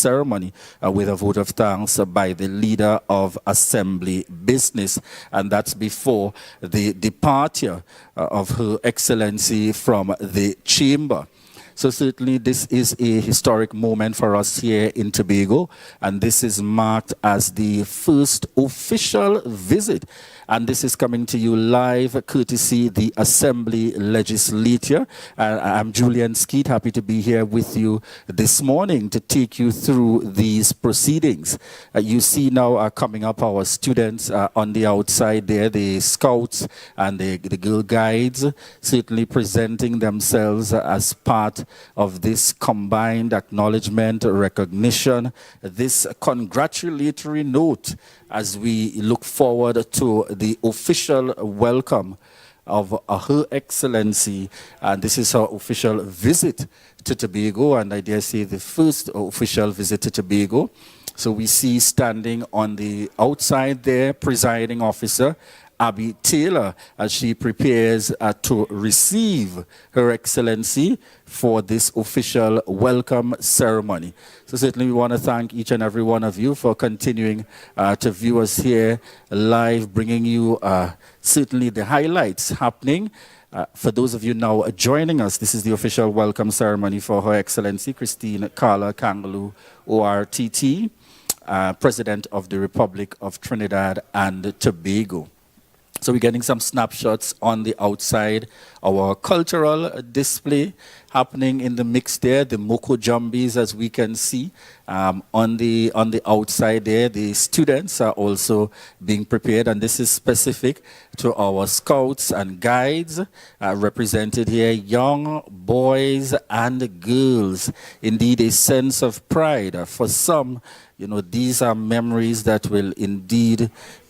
ceremony with a vote of thanks by the leader of Assembly Business. And that's before the departure of Her Excellency from the chamber. So certainly this is a historic moment for us here in Tobago, and this is marked as the first official visit. And this is coming to you live courtesy the Assembly Legislature. I'm Julian Skeet, happy to be here with you this morning to take you through these proceedings. You see now coming up our students on the outside there, the scouts and the Girl Guides, certainly presenting themselves as part of this combined acknowledgement, recognition, this congratulatory note as we look forward to the official welcome of Her Excellency. And this is her official visit to Tobago, and I dare say the first official visit to Tobago. So we see standing on the outside there, presiding officer Abby Taylor, as she prepares to receive Her Excellency for this official welcome ceremony. So certainly we want to thank each and every one of you for continuing to view us here live, bringing you certainly the highlights happening. For those of you now joining us, this is the official welcome ceremony for Her Excellency Christine Carla Kangaloo, ORTT, President of the Republic of Trinidad and Tobago. So we're getting some snapshots on the outside, our cultural display happening in the mix there, the Moko Jumbies, as we can see on the outside there. The students are also being prepared, and this is specific to our scouts and guides represented here, young boys and girls. Indeed, a sense of pride. For some, you know, these are memories that will indeed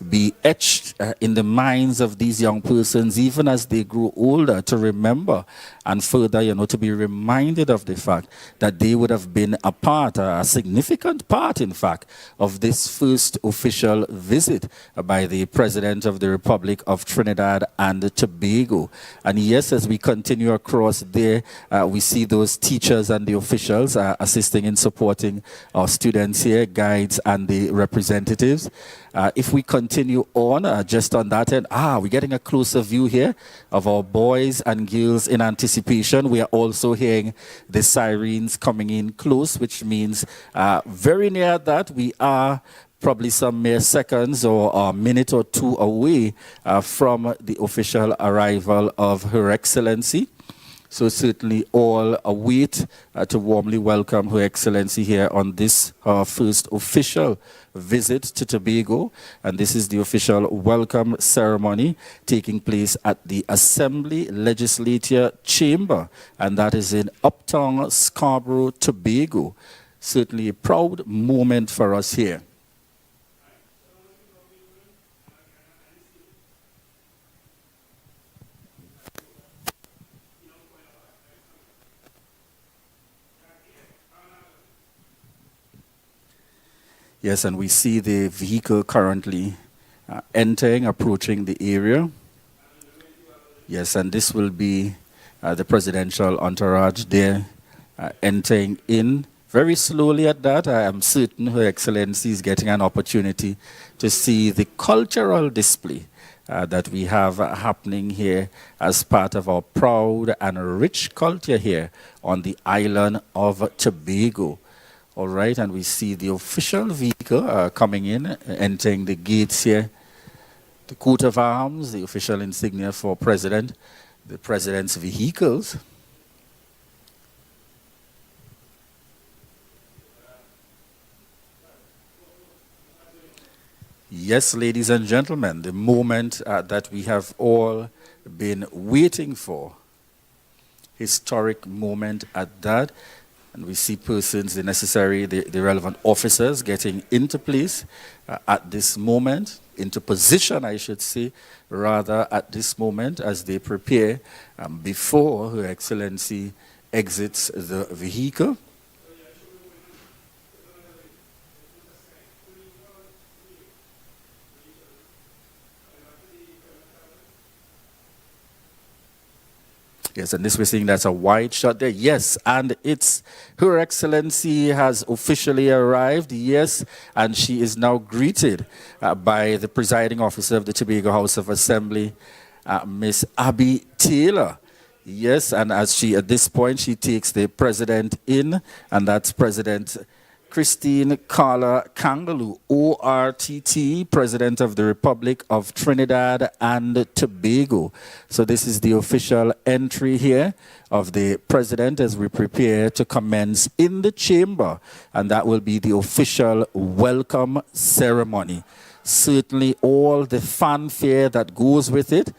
be etched in the minds of these young persons, even as they grow older, to remember and further, you know, to be reminded of the fact that they would have been a part, a significant part, in fact, of this first official visit by the President of the Republic of Trinidad and Tobago. And yes, as we continue across there, we see those teachers and the officials assisting in supporting our students here, guides and the representatives. If we continue on, just on that end, we're getting a closer view here of our boys and girls in anticipation. We are also hearing the sirens coming in close, which means very near that we are probably some mere seconds or a minute or two away from the official arrival of Her Excellency. So certainly all await to warmly welcome Her Excellency here on this first official visit to Tobago. And this is the official welcome ceremony taking place at the Assembly Legislature Chamber. And that is in Uptown Scarborough, Tobago. Certainly a proud moment for us here. Yes, and we see the vehicle currently approaching the area. Yes, and this will be the presidential entourage there entering in very slowly at that. I am certain Her Excellency is getting an opportunity to see the cultural display that we have happening here as part of our proud and rich culture here on the island of Tobago. All right, and we see the official vehicle coming in, entering the gates here. The coat of arms, the official insignia for President, the President's vehicles. Yes, ladies and gentlemen, the moment that we have all been waiting for. Historic moment at that. And we see persons, the relevant officers getting into place at this moment, into position, I should say, rather at this moment as they prepare before Her Excellency exits the vehicle. Yes, and this we're seeing that's a wide shot there. Yes, and it's Her Excellency has officially arrived. Yes, and she is now greeted by the presiding officer of the Tobago House of Assembly, Miss Abby Taylor. Yes, and as she, at this point, she takes the president in, and that's President Christine Carla Kangaloo, ORTT, President of the Republic of Trinidad and Tobago. So this is the official entry here of the president as we prepare to commence in the chamber, and that will be the official welcome ceremony. Certainly all the fanfare that goes with it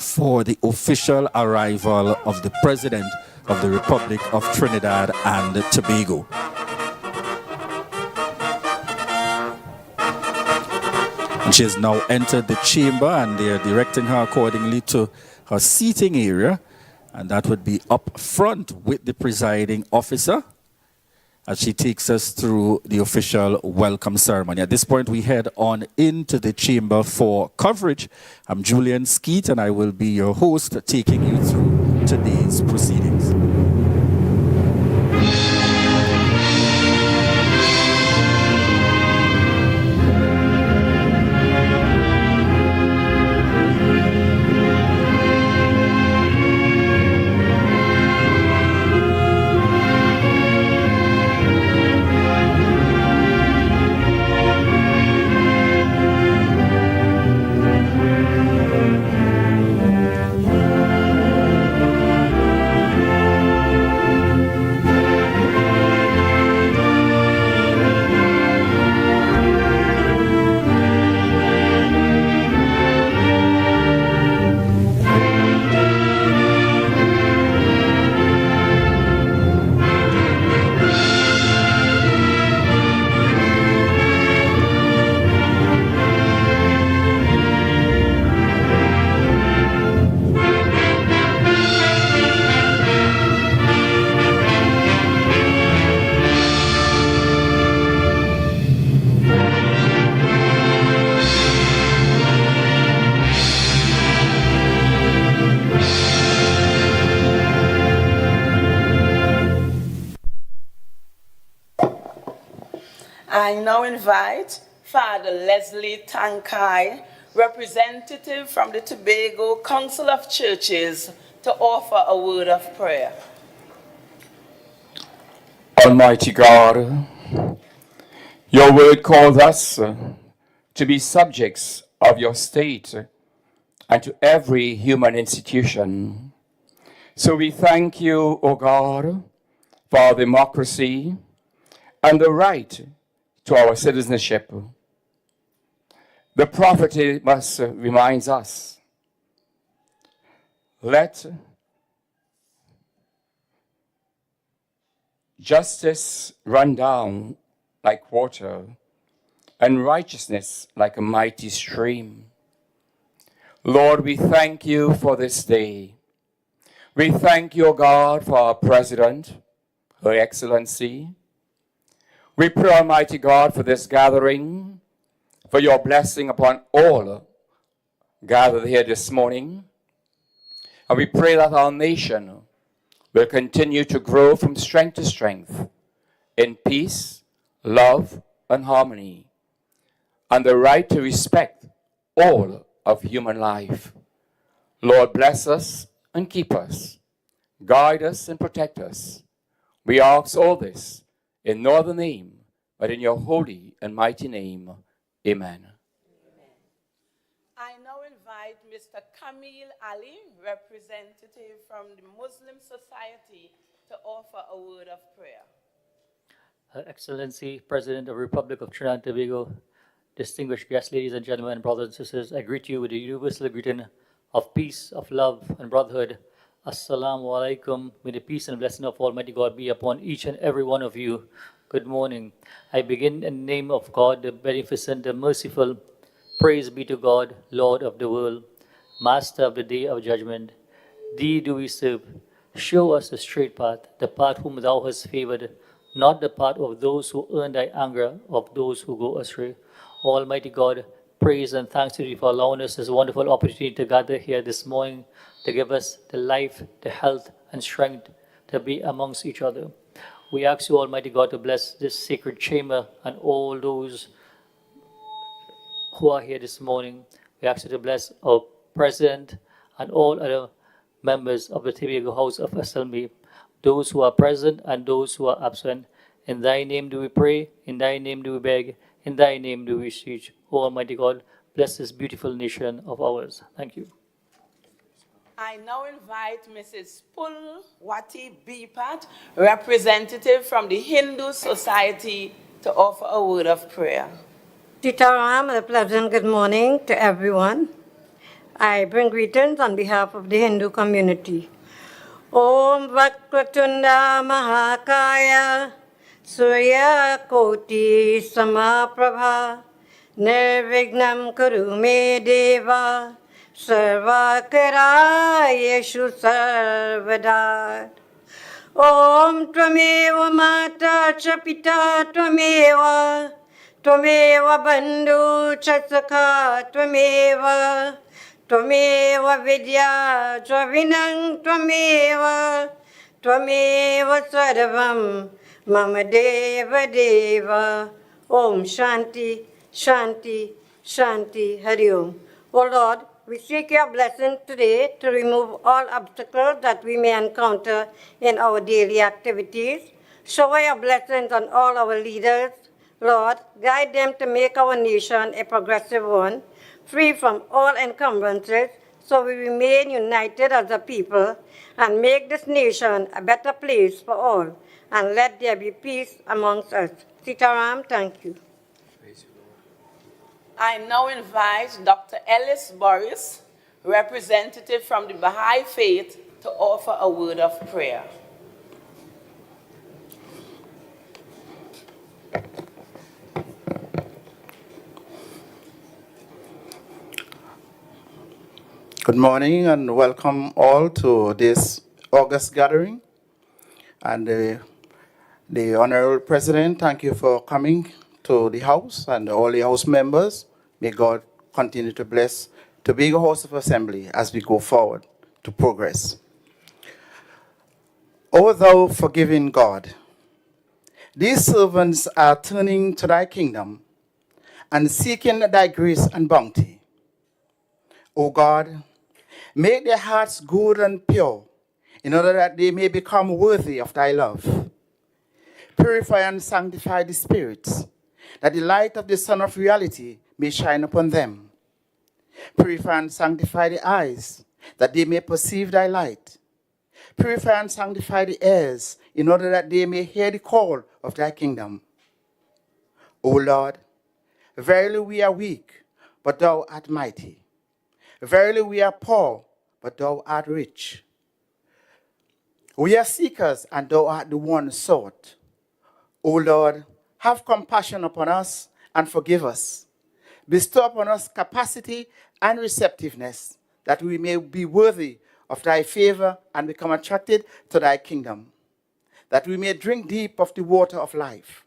for the official arrival of the President of the Republic of Trinidad and Tobago. And she has now entered the chamber, and they are directing her accordingly to her seating area, and that would be up front with the presiding officer as she takes us through the official welcome ceremony. At this point, we head on into the chamber for coverage. I'm Julian Skeet, and I will be your host, taking you through today's proceedings. I now invite Father Leslie Tankai, representative from the Tobago Council of Churches, to offer a word of prayer. Almighty God, your word calls us to be subjects of your state and to every human institution. So we thank you, O God, for democracy and the right to our citizenship. The prophet must reminds us, let justice run down like water and righteousness like a mighty stream. Lord, we thank you for this day. We thank you, God, for our President, Her Excellency. We pray, Almighty God, for this gathering, for your blessing upon all gathered here this morning. And we pray that our nation will continue to grow from strength to strength in peace, love, and harmony, and the right to respect all of human life. Lord, bless us and keep us. Guide us and protect us. We ask all this in no other name, but in your holy and mighty name. Amen. I now invite Mr. Kamil Ali, representative from the Muslim Society, to offer a word of prayer. Her Excellency, President of the Republic of Trinidad and Tobago, distinguished guests, ladies and gentlemen, brothers and sisters, I greet you with the universal greeting of peace, of love, and brotherhood. Assalamu alaikum. May the peace and blessing of Almighty God be upon each and every one of you. Good morning. I begin in the name of God, the beneficent, the merciful. Praise be to God, Lord of the world, Master of the day of judgment. Thee do we serve. Show us the straight path, the path whom thou hast favored, not the path of those who earn thy anger, of those who go astray. Almighty God, praise and thanks to thee for allowing us this wonderful opportunity to gather here this morning to give us the life, the health, and strength to be amongst each other. We ask you, Almighty God, to bless this sacred chamber and all those who are here this morning. We ask you to bless our president and all other members of the Tobago House of Assembly, those who are present and those who are absent. In thy name do we pray, in thy name do we beg, in thy name do we beseech. O Almighty God, bless this beautiful nation of ours. Thank you. I now invite Mrs. Pulwati Bipat, representative from the Hindu Society, to offer a word of prayer. Sitaram, and a pleasant good morning to everyone. I bring greetings on behalf of the Hindu community. Om Vakratunda Mahakaya Surya Koti Samaprabha Nirvignam Kurume Deva Sarvakarayeshu Sarvada. Om Tvameva Mata Chapita Tvameva Tvameva Bandhu Chatsaka Tvameva Tvameva Vidya Tvavinang Tvameva Tvameva Sarvam Mama Deva Deva. Om Shanti Shanti Shanti Hari Om. O Lord, we seek your blessing today to remove all obstacles that we may encounter in our daily activities. Shower your blessings on all our leaders. Lord, guide them to make our nation a progressive one, free from all encumbrances, so we remain united as a people and make this nation a better place for all. And let there be peace amongst us. Sitaram, thank you. I now invite Dr. Ellis Boris, representative from the Baha'i Faith, to offer a word of prayer. Good morning and welcome all to this August gathering. And the Honorable President, thank you for coming to the House and all the House members. May God continue to bless Tobago House of Assembly as we go forward to progress. O thou forgiving God, these servants are turning to thy kingdom and seeking thy grace and bounty. O God, make their hearts good and pure, in order that they may become worthy of thy love. Purify and sanctify the spirits, that the light of the Sun of Reality may shine upon them. Purify and sanctify the eyes, that they may perceive thy light. Purify and sanctify the ears, in order that they may hear the call of thy kingdom. O Lord, verily we are weak, but thou art mighty. Verily we are poor, but thou art rich. We are seekers, and thou art the one sought. O Lord, have compassion upon us and forgive us. Bestow upon us capacity and receptiveness, that we may be worthy of thy favor and become attracted to thy kingdom. That we may drink deep of the water of life,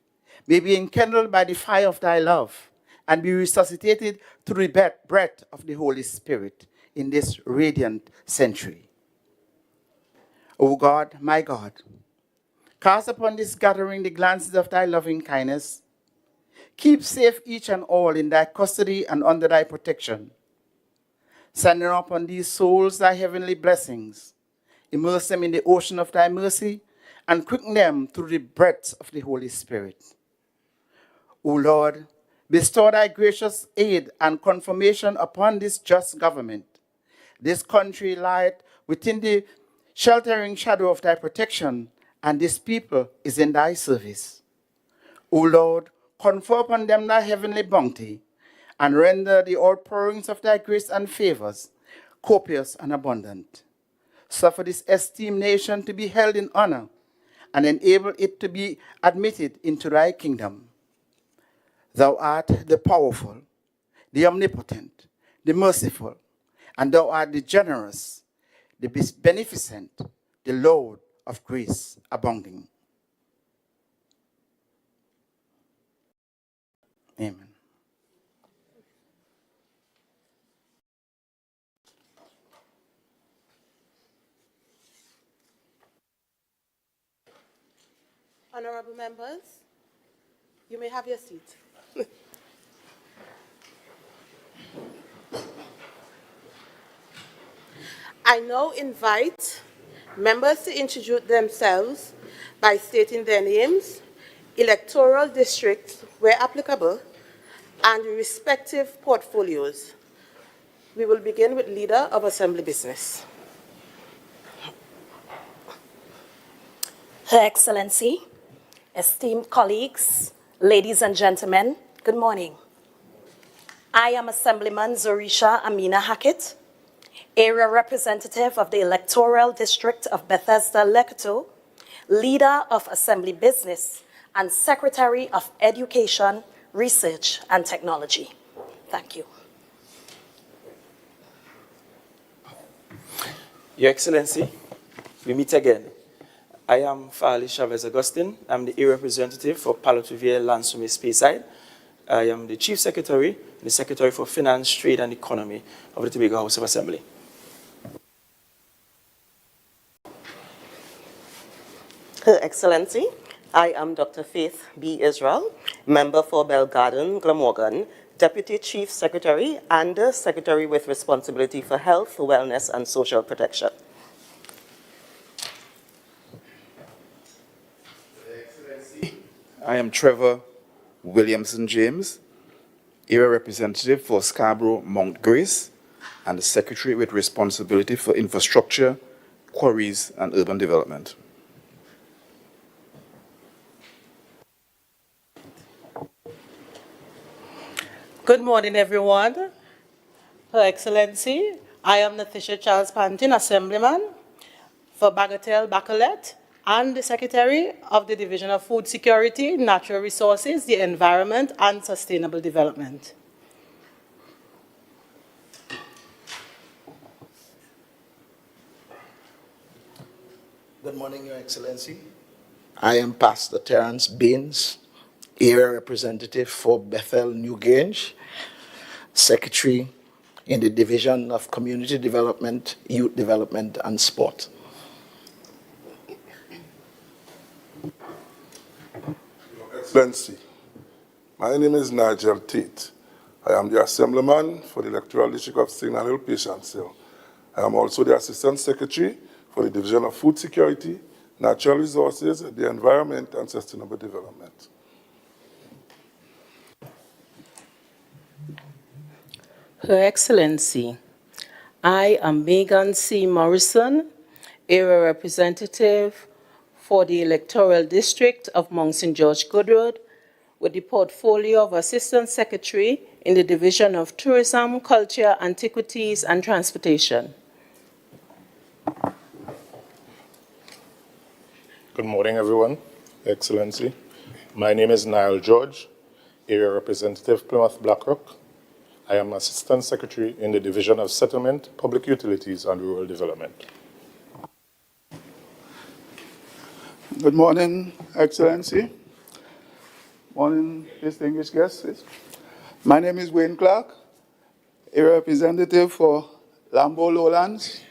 may be enkindled by the fire of thy love, and be resuscitated through the breath of the Holy Spirit in this radiant century. O God, my God, cast upon this gathering the glances of thy loving kindness. Keep safe each and all in thy custody and under thy protection. Send upon these souls thy heavenly blessings. Immerse them in the ocean of thy mercy, and quicken them through the breath of the Holy Spirit. O Lord, bestow thy gracious aid and confirmation upon this just government. This country lieth within the sheltering shadow of thy protection, and this people is in thy service. O Lord, confer upon them thy heavenly bounty, and render the outpourings of thy grace and favors copious and abundant. Suffer this esteemed nation to be held in honor, and enable it to be admitted into thy kingdom. Thou art the powerful, the omnipotent, the merciful, and thou art the generous, the beneficent, the Lord of grace abounding. Amen. Honorable members, you may have your seat. I now invite members to introduce themselves by stating their names, electoral districts where applicable, and respective portfolios. We will begin with Leader of Assembly Business. Her Excellency, esteemed colleagues, ladies and gentlemen, good morning. I am Assemblyman Zorisha Amina Hackett, Area Representative of the Electoral District of Bethesda-Lekoto, Leader of Assembly Business, and Secretary of Education, Research, and Technology. Thank you. Your Excellency, we meet again. I am Fali Chavez Augustine. I'm the area representative for Palo Tuvier Lansome Speyside. I am the Chief Secretary and the Secretary for Finance, Trade and Economy of the Tobago House of Assembly. Her Excellency, I am Dr. Faith B. Israel, member for Bell Garden, Glamorgan, Deputy Chief Secretary and Secretary with responsibility for health, wellness, and social protection. I am Trevor Williamson James, area representative for Scarborough Mount Grace, and the Secretary with responsibility for infrastructure, quarries, and urban development. Good morning, everyone. Her Excellency, I am Natasha Charles Pantin, Assemblyman for Bagatelle Bacolet, and the Secretary of the Division of Food Security, Natural Resources, the Environment, and Sustainable Development. Good morning, Your Excellency. I am Pastor Terence Baines, area representative for Bethel Newgrange, Secretary in the Division of Community Development, Youth Development, and Sport. Your Excellency, my name is Nigel Tate. I am the Assemblyman for the Electoral District of Signal Hill Patience Hill. I am also the Assistant Secretary for the Division of Food Security, Natural Resources, the Environment, and Sustainable Development. Her Excellency, I am Megan C. Morrison, area representative for the Electoral District of Mount St. George Goodroad, with the portfolio of Assistant Secretary in the Division of Tourism, Culture, Antiquities, and Transportation. Good morning, everyone. Excellency. My name is Niall George, area representative, Plymouth Blackrock. I am Assistant Secretary in the Division of Settlement, Public Utilities, and Rural Development. Good morning, Excellency. Morning, distinguished guests. My name is Wayne Clark, area representative for Lambo Lowlands,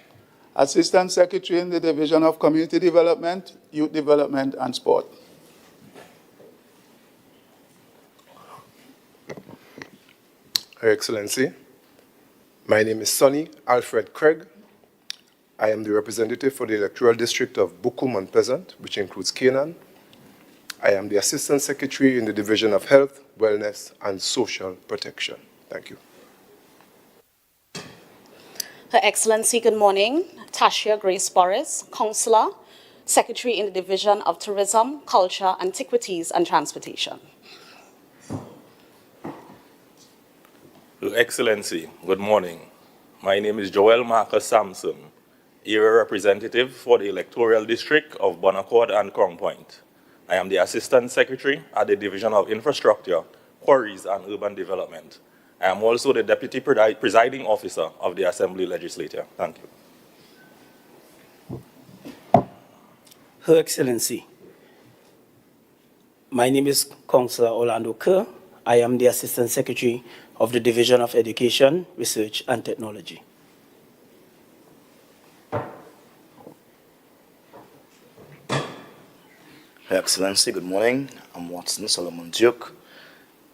Assistant Secretary in the Division of Community Development, Youth Development, and Sport. Her Excellency, my name is Sonny Alfred Craig. I am the representative for the Electoral District of Buku-Mount Pleasant, which includes Canaan. I am the Assistant Secretary in the Division of Health, Wellness, and Social Protection. Thank you. Her Excellency, good morning. Tasha Grace Boris, Councillor, Secretary in the Division of Tourism, Culture, Antiquities, and Transportation. Your Excellency, good morning. My name is Joel Marcus Sampson, area representative for the Electoral District of Bonaccord and Crown Point. I am the Assistant Secretary at the Division of Infrastructure, Quarries, and Urban Development. I am also the Deputy Presiding Officer of the Assembly Legislature. Thank you. Her Excellency, my name is Councillor Orlando Kerr. I am the Assistant Secretary of the Division of Education, Research, and Technology. Her Excellency, good morning. I'm Watson Solomon Duke,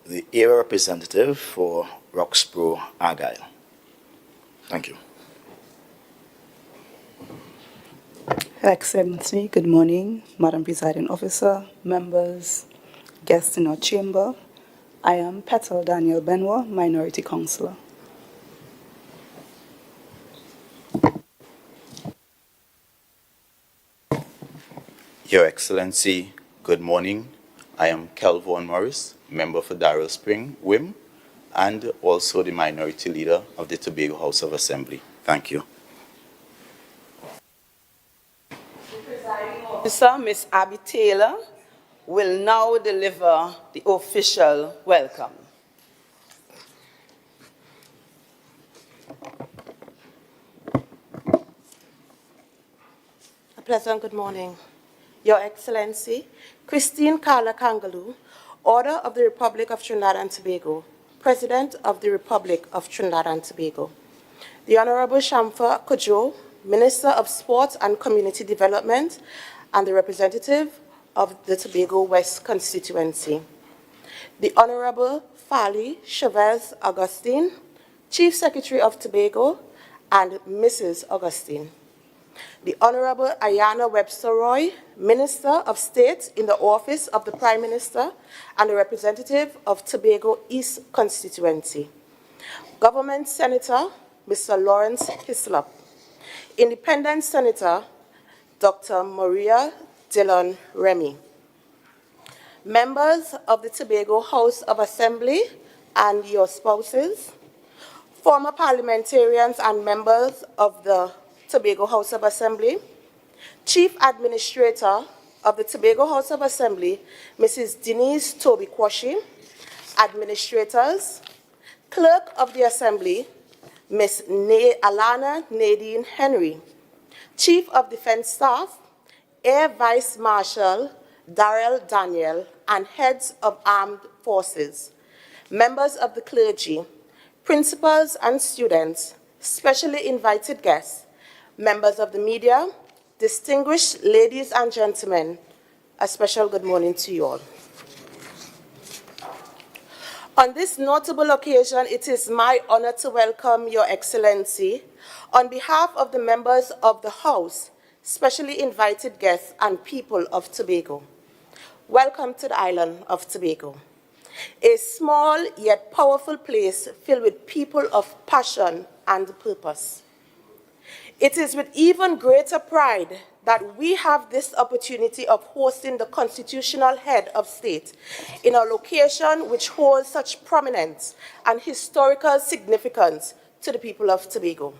the area representative for Roxborough Argyle. Thank you. Her Excellency, good morning, Madam Presiding Officer, members, guests in our chamber. I am Petal Daniel Benwa, Minority Councillor. Your Excellency, good morning. I am Kelvon Morris, member for Darrell Spring, WIM, and also the minority leader of the Tobago House of Assembly. Thank you. Presiding Officer, Ms. Abby Taylor, will now deliver the official welcome. A pleasant good morning. Your Excellency, Christine Carla Kangaloo, Order of the Republic of Trinidad and Tobago, President of the Republic of Trinidad and Tobago. The Honorable Shamfa Kojo, Minister of Sport and Community Development, and the representative of the Tobago West constituency. The Honorable Fali Chavez Augustine, Chief Secretary of Tobago, and Mrs. Augustine. The Honorable Ayana Webster Roy, Minister of State in the Office of the Prime Minister and a representative of Tobago East constituency. Government Senator, Mr. Lawrence Hislop. Independent Senator, Dr. Maria Dillon Remy. Members of the Tobago House of Assembly and your spouses, former parliamentarians and members of the Tobago House of Assembly, Chief Administrator of the Tobago House of Assembly, Mrs. Denise Toby Kwashi, administrators, Clerk of the Assembly, Ms. Alana Nadine Henry, Chief of Defense Staff, Air Vice Marshal Darrell Daniel, and heads of armed forces, members of the clergy, principals and students, specially invited guests, members of the media, distinguished ladies and gentlemen, a special good morning to you all. On this notable occasion, it is my honor to welcome Your Excellency on behalf of the members of the House, specially invited guests and people of Tobago. Welcome to the island of Tobago, a small yet powerful place filled with people of passion and purpose. It is with even greater pride that we have this opportunity of hosting the constitutional head of state in a location which holds such prominence and historical significance to the people of Tobago.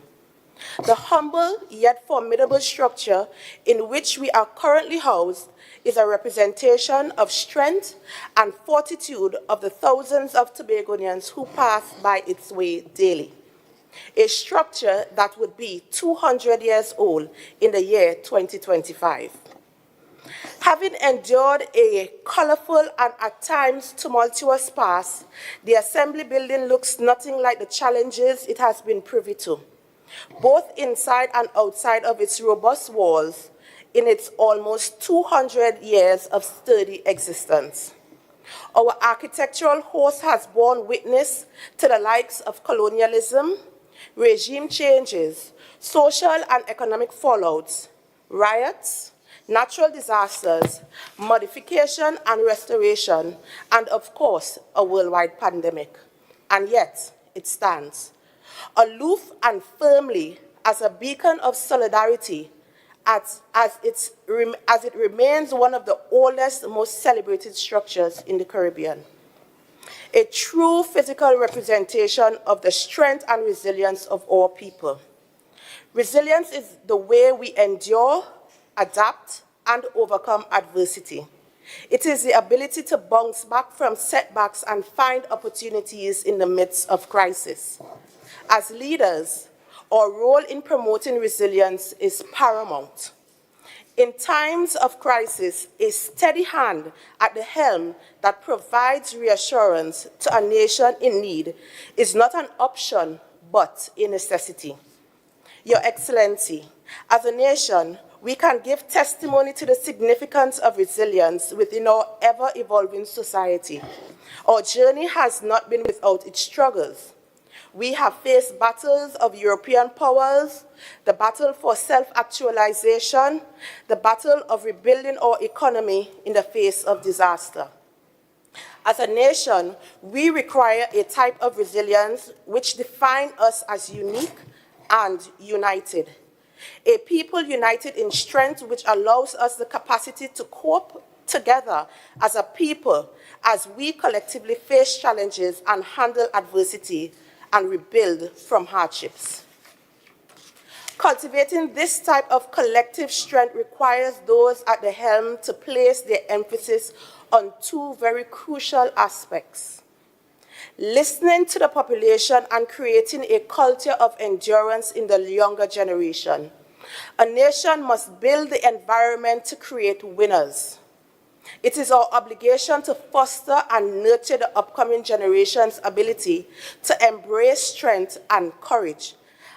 The humble yet formidable structure in which we are currently housed is a representation of strength and fortitude of the thousands of Tobagonians who pass by its way daily. A structure that would be 200 years old in the year 2025. Having endured a colorful and at times tumultuous past, the Assembly building looks nothing like the challenges it has been privy to, both inside and outside of its robust walls in its almost 200 years of sturdy existence. Our architectural host has borne witness to the likes of colonialism, regime changes, social and economic fallouts, riots, natural disasters, modification and restoration, and of course, a worldwide pandemic. And yet, it stands, aloof and firmly as a beacon of solidarity, as it remains one of the oldest, most celebrated structures in the Caribbean. A true physical representation of the strength and resilience of our people. Resilience is the way we endure, adapt, and overcome adversity. It is the ability to bounce back from setbacks and find opportunities in the midst of crisis. As leaders, our role in promoting resilience is paramount. In times of crisis, a steady hand at the helm that provides reassurance to a nation in need is not an option, but a necessity. Your Excellency, as a nation, we can give testimony to the significance of resilience within our ever-evolving society. Our journey has not been without its struggles. We have faced battles of European powers, the battle for self-actualization, the battle of rebuilding our economy in the face of disaster. As a nation, we require a type of resilience which defines us as unique and united. A people united in strength which allows us the capacity to cope together as a people as we collectively face challenges and handle adversity and rebuild from hardships. Cultivating this type of collective strength requires those at the helm to place their emphasis on two very crucial aspects: listening to the population and creating a culture of endurance in the younger generation. A nation must build the environment to create winners. It is our obligation to foster and nurture the upcoming generation's ability to embrace strength and courage,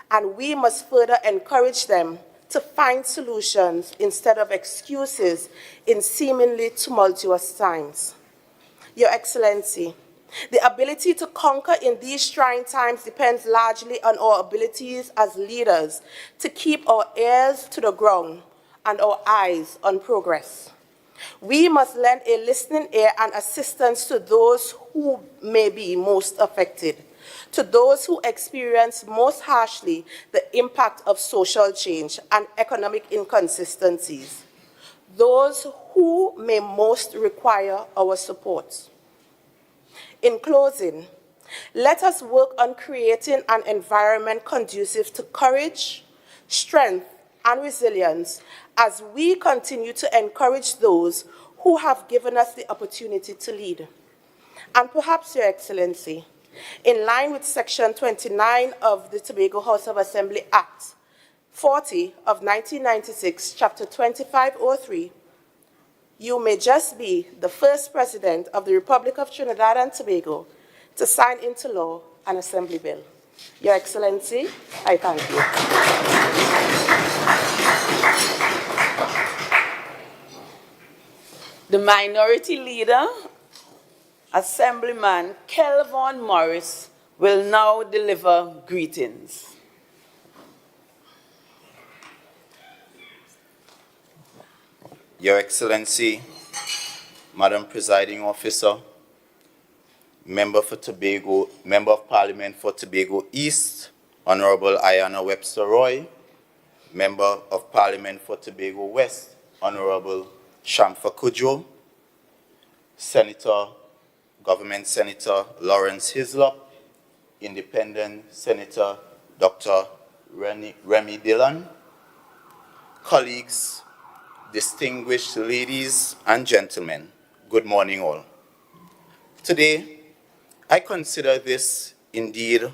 and we must further encourage them to find solutions instead of excuses in seemingly tumultuous times. Your Excellency, the ability to conquer in these trying times depends largely on our abilities as leaders to keep our ears to the ground and our eyes on progress. We must lend a listening ear and assistance to those who may be most affected, to those who experience most harshly the impact of social change and economic inconsistencies, those who may most require our support. In closing, let us work on creating an environment conducive to courage, strength, and resilience as we continue to encourage those who have given us the opportunity to lead. And perhaps, Your Excellency, in line with Section 29 of the Tobago House of Assembly Act 40 of 1996, Chapter 2503, you may just be the first President of the Republic of Trinidad and Tobago to sign into law an Assembly bill. Your Excellency, I thank you. The Minority Leader, Assemblyman Kelvon Morris, will now deliver greetings. Your Excellency, Madam Presiding Officer, Member of Parliament for Tobago East, Honorable Ayanna Webster Roy, Member of Parliament for Tobago West, Honorable Shamfa Kudjo, Government Senator Lawrence Hislop, Independent Senator Dr. Remy Dillon, colleagues, distinguished ladies and gentlemen, good morning all. Today, I consider this indeed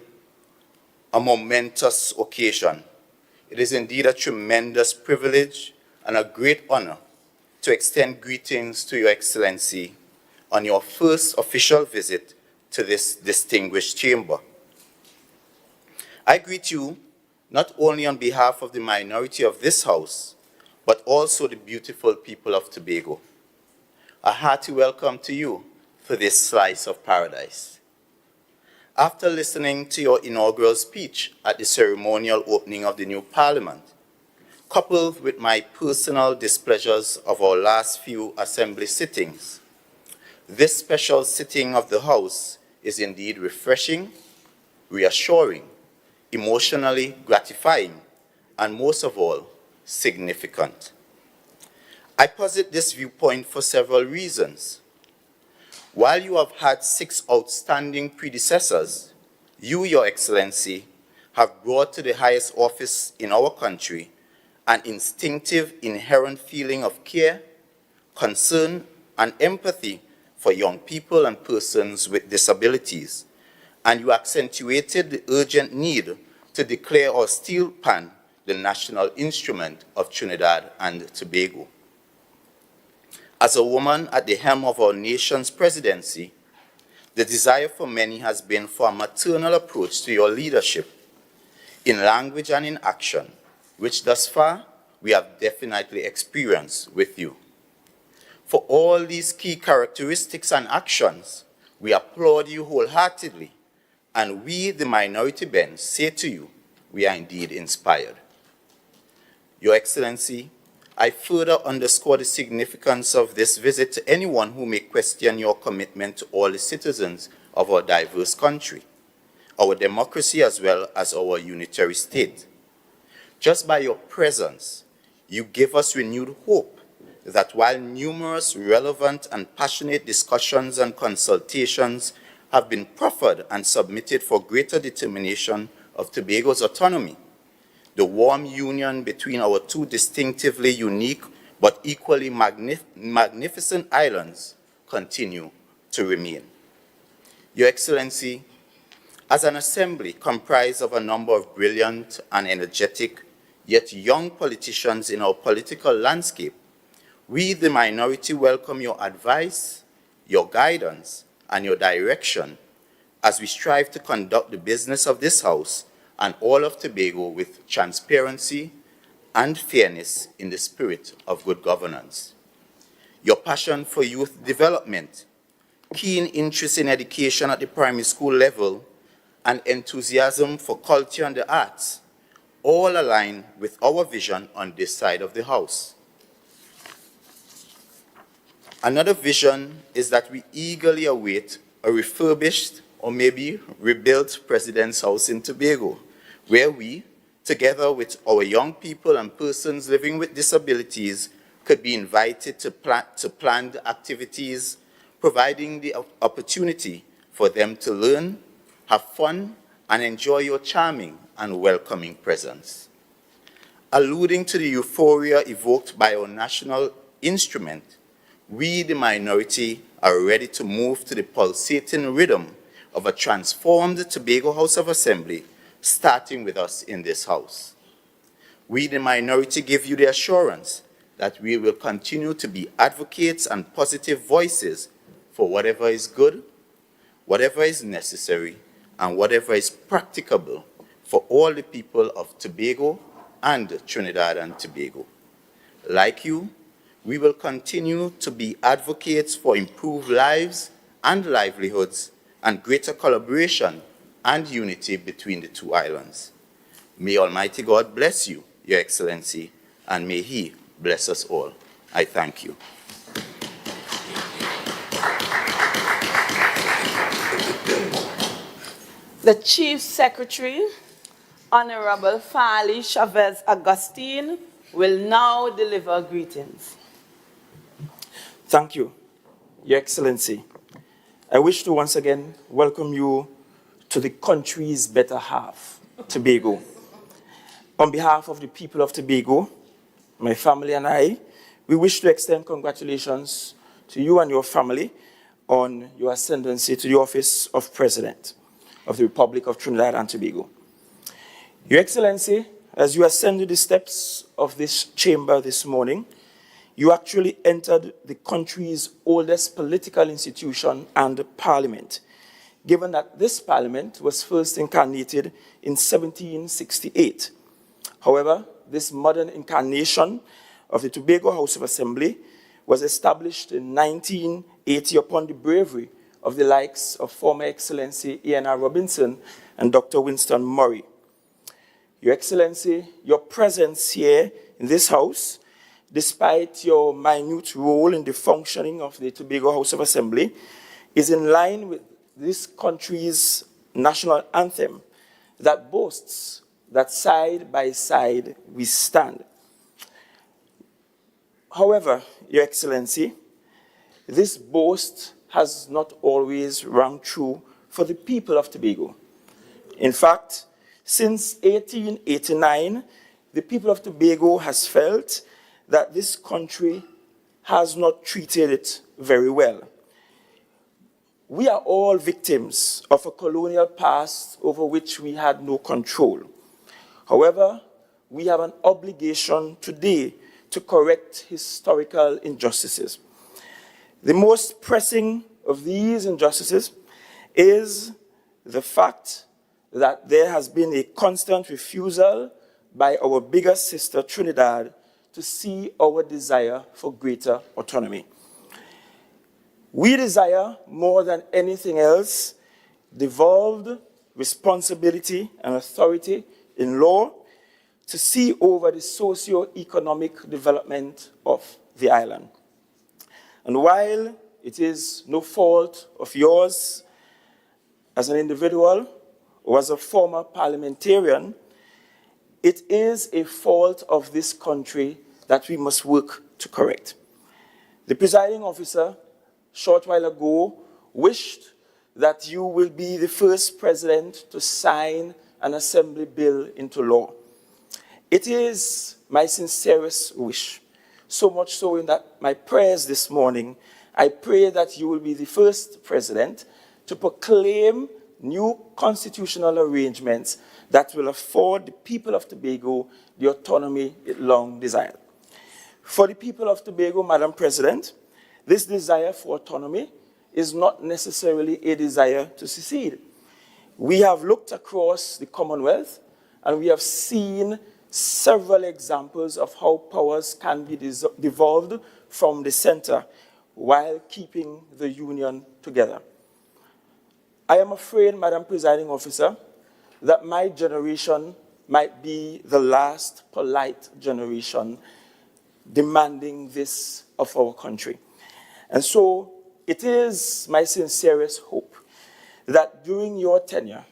a momentous occasion. It is indeed a tremendous privilege and a great honor to extend greetings to Your Excellency on your first official visit to this distinguished chamber. I greet you not only on behalf of the minority of this House, but also the beautiful people of Tobago. A hearty welcome to you for this slice of paradise. After listening to your inaugural speech at the ceremonial opening of the new Parliament, coupled with my personal displeasures of our last few Assembly sittings, this special sitting of the House is indeed refreshing, reassuring, emotionally gratifying, and most of all, significant. I posit this viewpoint for several reasons. While you have had 6 outstanding predecessors, you, Your Excellency, have brought to the highest office in our country an instinctive, inherent feeling of care, concern, and empathy for young people and persons with disabilities, and you accentuated the urgent need to declare our steel pan the national instrument of Trinidad and Tobago. As a woman at the helm of our nation's presidency, the desire for many has been for a maternal approach to your leadership, in language and in action, which thus far we have definitely experienced with you. For all these key characteristics and actions, we applaud you wholeheartedly, and we, the minority bench, say to you, we are indeed inspired. Your Excellency, I further underscore the significance of this visit to anyone who may question your commitment to all the citizens of our diverse country, our democracy as well as our unitary state. Just by your presence, you give us renewed hope that while numerous relevant and passionate discussions and consultations have been proffered and submitted for greater determination of Tobago's autonomy, the warm union between our two distinctively unique but equally magnificent islands continue to remain. Your Excellency, as an assembly comprised of a number of brilliant and energetic yet young politicians in our political landscape, we, the minority, welcome your advice, your guidance, and your direction as we strive to conduct the business of this House and all of Tobago with transparency and fairness in the spirit of good governance. Your passion for youth development, keen interest in education at the primary school level, and enthusiasm for culture and the arts all align with our vision on this side of the House. Another vision is that we eagerly await a refurbished or maybe rebuilt President's House in Tobago, where we, together with our young people and persons living with disabilities, could be invited to planned activities, providing the opportunity for them to learn, have fun, and enjoy your charming and welcoming presence. Alluding to the euphoria evoked by our national instrument, we, the minority, are ready to move to the pulsating rhythm of a transformed Tobago House of Assembly, starting with us in this House. We, the minority, give you the assurance that we will continue to be advocates and positive voices for whatever is good, whatever is necessary, and whatever is practicable for all the people of Tobago and Trinidad and Tobago. Like you, we will continue to be advocates for improved lives and livelihoods and greater collaboration and unity between the two islands. May Almighty God bless you, Your Excellency, and may He bless us all. I thank you. The Chief Secretary, Honorable Fali Chavez Augustine, will now deliver greetings. Thank you, Your Excellency. I wish to once again welcome you to the country's better half, Tobago. On behalf of the people of Tobago, my family and I, we wish to extend congratulations to you and your family on your ascendancy to the office of President of the Republic of Trinidad and Tobago. Your Excellency, as you ascended the steps of this chamber this morning, you actually entered the country's oldest political institution and parliament, given that this parliament was first incarnated in 1768. However, this modern incarnation of the Tobago House of Assembly was established in 1980 upon the bravery of the likes of former Excellency E.N.R. Robinson and Dr. Winston Murray. Your Excellency, your presence here in this house, despite your minute role in the functioning of the Tobago House of Assembly, is in line with this country's national anthem that boasts that side by side we stand. However, Your Excellency, this boast has not always rung true for the people of Tobago. In fact, since 1889, the people of Tobago has felt that this country has not treated it very well. We are all victims of a colonial past over which we had no control. However, we have an obligation today to correct historical injustices. The most pressing of these injustices is the fact that there has been a constant refusal by our bigger sister Trinidad to see our desire for greater autonomy. We desire, more than anything else, devolved responsibility and authority in law to see over the socio-economic development of the island. And while it is no fault of yours as an individual or as a former parliamentarian, it is a fault of this country that we must work to correct. The presiding officer, short while ago, wished that you will be the first president to sign an assembly bill into law. It is my sincerest wish, so much so in that my prayers this morning, I pray that you will be the first president to proclaim new constitutional arrangements that will afford the people of Tobago the autonomy it long desired. For the people of Tobago, Madam President, this desire for autonomy is not necessarily a desire to secede. We have looked across the Commonwealth and we have seen several examples of how powers can be devolved from the center while keeping the union together. I am afraid, Madam Presiding Officer, that my generation might be the last polite generation demanding this of our country. And so it is my sincerest hope that during your tenure,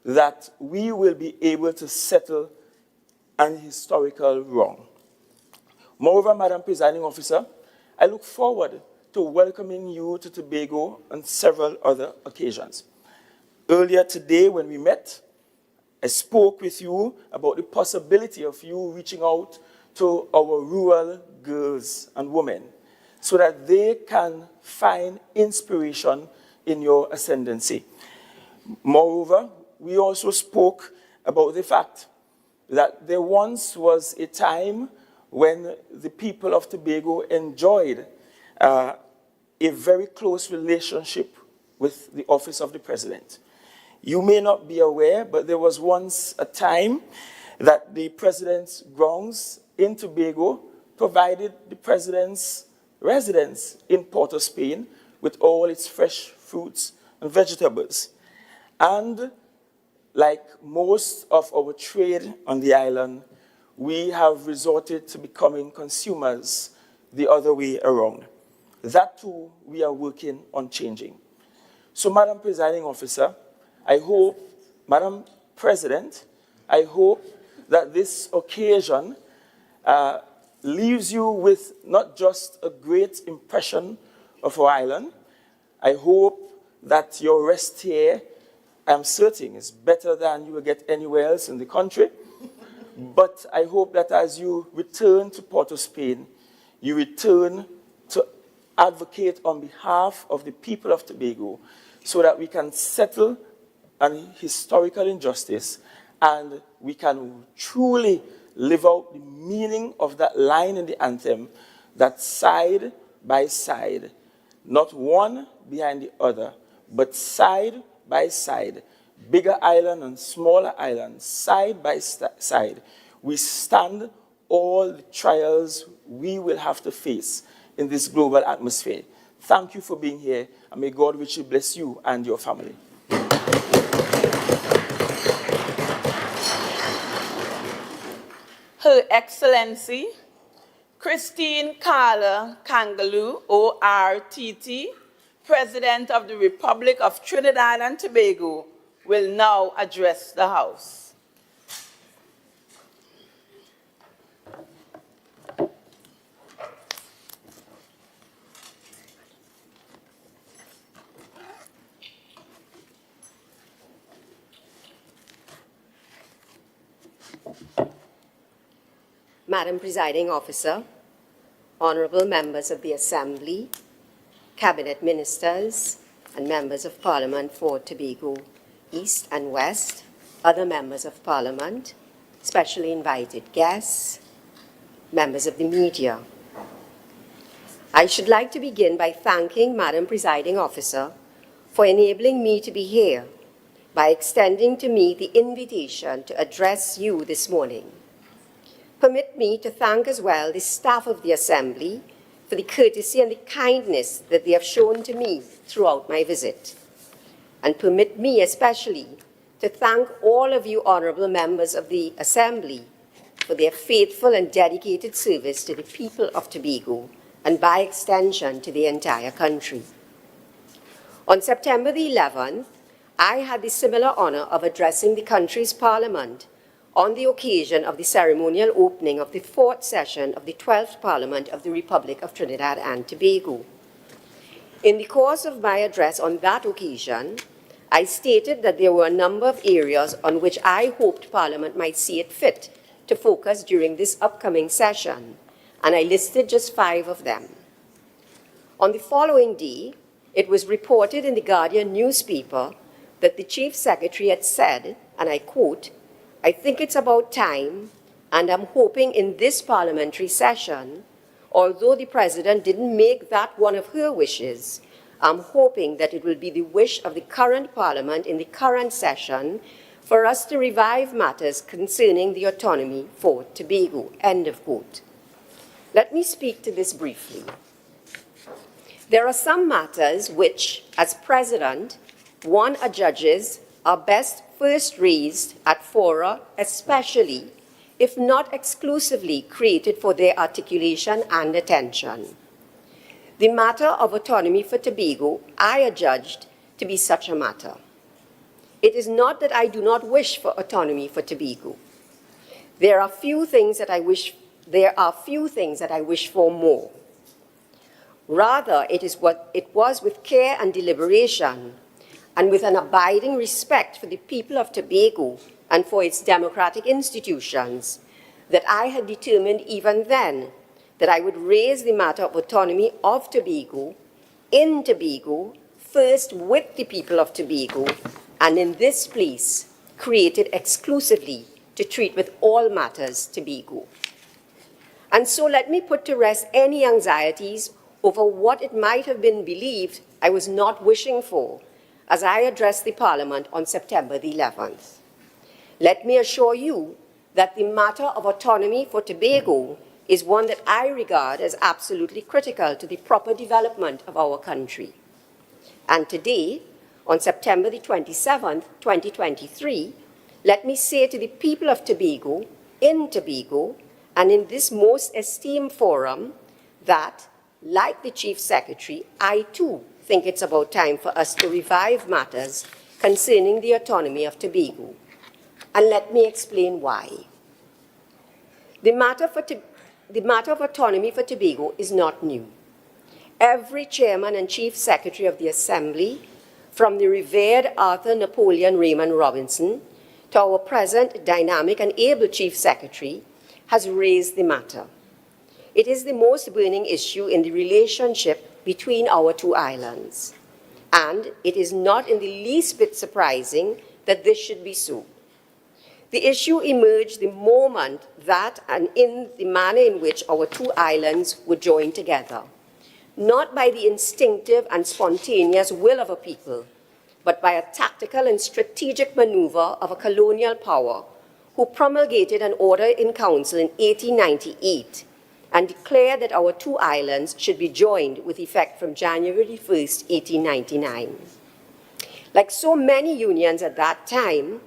that we will be able to settle an historical wrong. Moreover, Madam Presiding Officer, I look forward to welcoming you to Tobago on several other occasions. Earlier today when we met, I spoke with you about the possibility of you reaching out to our rural girls and women so that they can find inspiration in your ascendancy. Moreover, we also spoke about the fact that there once was a time when the people of Tobago enjoyed a very close relationship with the office of the president. You may not be aware, but there was once a time that the president's grounds in Tobago provided the president's residence in Port of Spain with all its fresh fruits and vegetables. And like most of our trade on the island, we have resorted to becoming consumers the other way around. That too, we are working on changing. So, Madam Presiding Officer, I hope, Madam President, I hope that this occasion leaves you with not just a great impression of our island. I hope that your rest here, I'm certain, is better than you will get anywhere else in the country. But I hope that as you return to Port of Spain, you return to advocate on behalf of the people of Tobago so that we can settle an historical injustice and we can truly live out the meaning of that line in the anthem, that side by side, not one behind the other, but side by side, bigger island and smaller islands, side by side, we stand all the trials we will have to face in this global atmosphere. Thank you for being here, and may God richly bless you and your family. Her Excellency Christine Carla Kangaloo, ORTT, President of the Republic of Trinidad and Tobago, will now address the House. Madam Presiding Officer, honorable members of the Assembly, Cabinet Ministers, and members of Parliament for Tobago East and West, other members of Parliament, specially invited guests, members of the media. I should like to begin by thanking Madam Presiding Officer for enabling me to be here by extending to me the invitation to address you this morning. Permit me to thank as well the staff of the Assembly for the courtesy and the kindness that they have shown to me throughout my visit. And permit me especially to thank all of you honourable members of the Assembly for their faithful and dedicated service to the people of Tobago and by extension to the entire country. On September the 11th, I had the similar honour of addressing the country's Parliament on the occasion of the ceremonial opening of the 4th session of the 12th Parliament of the Republic of Trinidad and Tobago. In the course of my address on that occasion, I stated that there were a number of areas on which I hoped Parliament might see it fit to focus during this upcoming session, and I listed just 5 of them. On the following day, it was reported in the Guardian newspaper that the Chief Secretary had said, and I quote, "I think it's about time, and I'm hoping in this parliamentary session, although the President didn't make that one of her wishes, I'm hoping that it will be the wish of the current Parliament in the current session for us to revive matters concerning the autonomy for Tobago," end of quote. Let me speak to this briefly. There are some matters which, as President, one adjudges are best first raised at fora, especially, if not exclusively, created for their articulation and attention. The matter of autonomy for Tobago, I adjudged to be such a matter. It is not that I do not wish for autonomy for Tobago. There are few things that I wish for more. Rather, it was with care and deliberation, and with an abiding respect for the people of Tobago and for its democratic institutions, that I had determined even then that I would raise the matter of autonomy of Tobago, in Tobago, first with the people of Tobago, and in this place, created exclusively to treat with all matters Tobago. And so let me put to rest any anxieties over what it might have been believed I was not wishing for as I addressed the Parliament on September the 11th. Let me assure you that the matter of autonomy for Tobago is one that I regard as absolutely critical to the proper development of our country. And today, on September the 27th, 2023, let me say to the people of Tobago, in Tobago, and in this most esteemed forum, that, like the Chief Secretary, I too think it's about time for us to revive matters concerning the autonomy of Tobago. And let me explain why. The matter of autonomy for Tobago is not new. Every chairman and chief secretary of the Assembly, from the revered Arthur Napoleon Raymond Robinson to our present dynamic and able chief secretary, has raised the matter. It is the most burning issue in the relationship between our two islands, and it is not in the least bit surprising that this should be so. The issue emerged the moment that and in the manner in which our two islands were joined together, not by the instinctive and spontaneous will of a people, but by a tactical and strategic maneuver of a colonial power who promulgated an order in council in 1898 and declared that our two islands should be joined with effect from January 1st, 1899. Like so many unions at that time,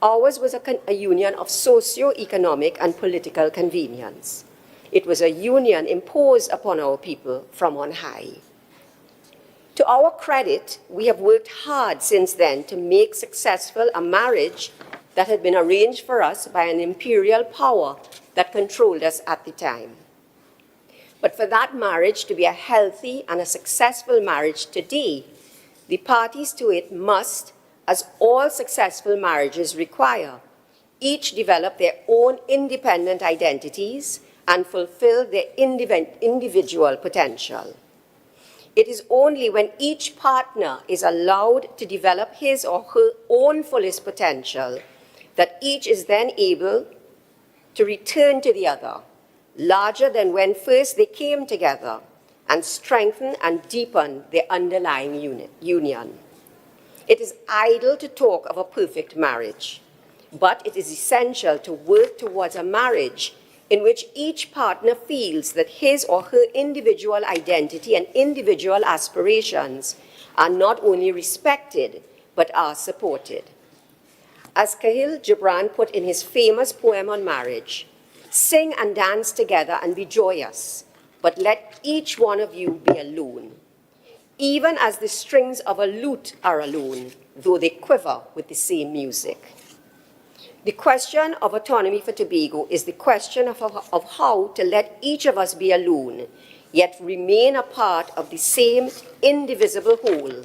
ours was a union of socio-economic and political convenience. It was a union imposed upon our people from on high. To our credit, we have worked hard since then to make successful a marriage that had been arranged for us by an imperial power that controlled us at the time. But for that marriage to be a healthy and a successful marriage today, the parties to it must, as all successful marriages require, each develop their own independent identities and fulfill their individual potential. It is only when each partner is allowed to develop his or her own fullest potential that each is then able to return to the other, larger than when first they came together, and strengthen and deepen their underlying union. It is idle to talk of a perfect marriage, but it is essential to work towards a marriage in which each partner feels that his or her individual identity and individual aspirations are not only respected, but are supported. As Khalil Gibran put in his famous poem on marriage, "Sing and dance together and be joyous, but let each one of you be alone, even as the strings of a lute are alone, though they quiver with the same music." The question of autonomy for Tobago is the question of how to let each of us be alone, yet remain a part of the same indivisible whole,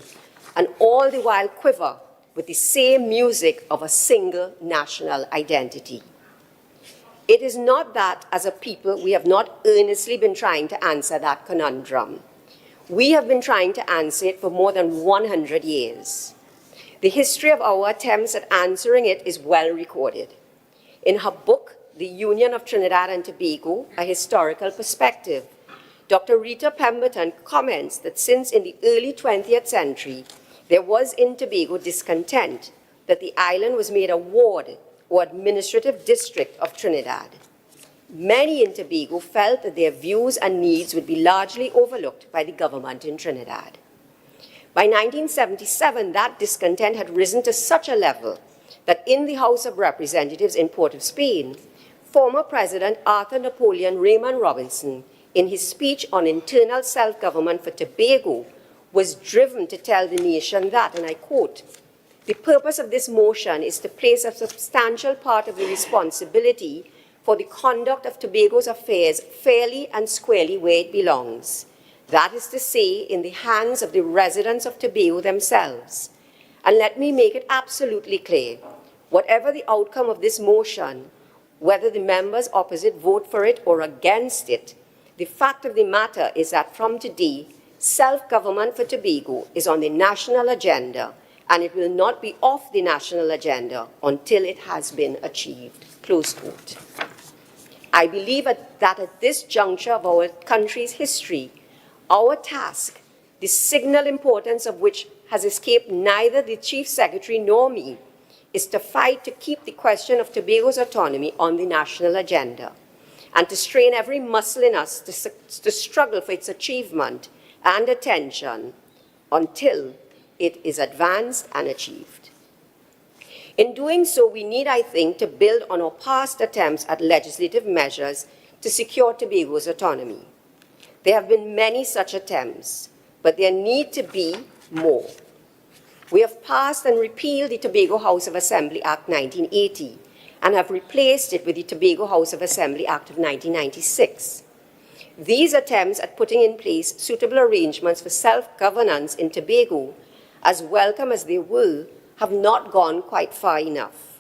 and all the while quiver with the same music of a single national identity. It is not that, as a people, we have not earnestly been trying to answer that conundrum. We have been trying to answer it for more than 100 years. The history of our attempts at answering it is well recorded. In her book, The Union of Trinidad and Tobago, A Historical Perspective, Dr. Rita Pemberton comments that since in the early 20th century, there was in Tobago discontent that the island was made a ward or administrative district of Trinidad. Many in Tobago felt that their views and needs would be largely overlooked by the government in Trinidad. By 1977, that discontent had risen to such a level that in the House of Representatives in Port of Spain, former President Arthur Napoleon Raymond Robinson, in his speech on internal self-government for Tobago, was driven to tell the nation that, and I quote, "The purpose of this motion is to place a substantial part of the responsibility for the conduct of Tobago's affairs fairly and squarely where it belongs. That is to say, in the hands of the residents of Tobago themselves. And let me make it absolutely clear, whatever the outcome of this motion, whether the members opposite vote for it or against it, the fact of the matter is that from today, self-government for Tobago is on the national agenda, and it will not be off the national agenda until it has been achieved." Close quote. I believe that at this juncture of our country's history, our task, the signal importance of which has escaped neither the Chief Secretary nor me, is to fight to keep the question of Tobago's autonomy on the national agenda and to strain every muscle in us to struggle for its achievement and attention until it is advanced and achieved. In doing so, we need, I think, to build on our past attempts at legislative measures to secure Tobago's autonomy. There have been many such attempts, but there need to be more. We have passed and repealed the Tobago House of Assembly Act 1980 and have replaced it with the Tobago House of Assembly Act of 1996. These attempts at putting in place suitable arrangements for self-governance in Tobago, as welcome as they were, have not gone quite far enough.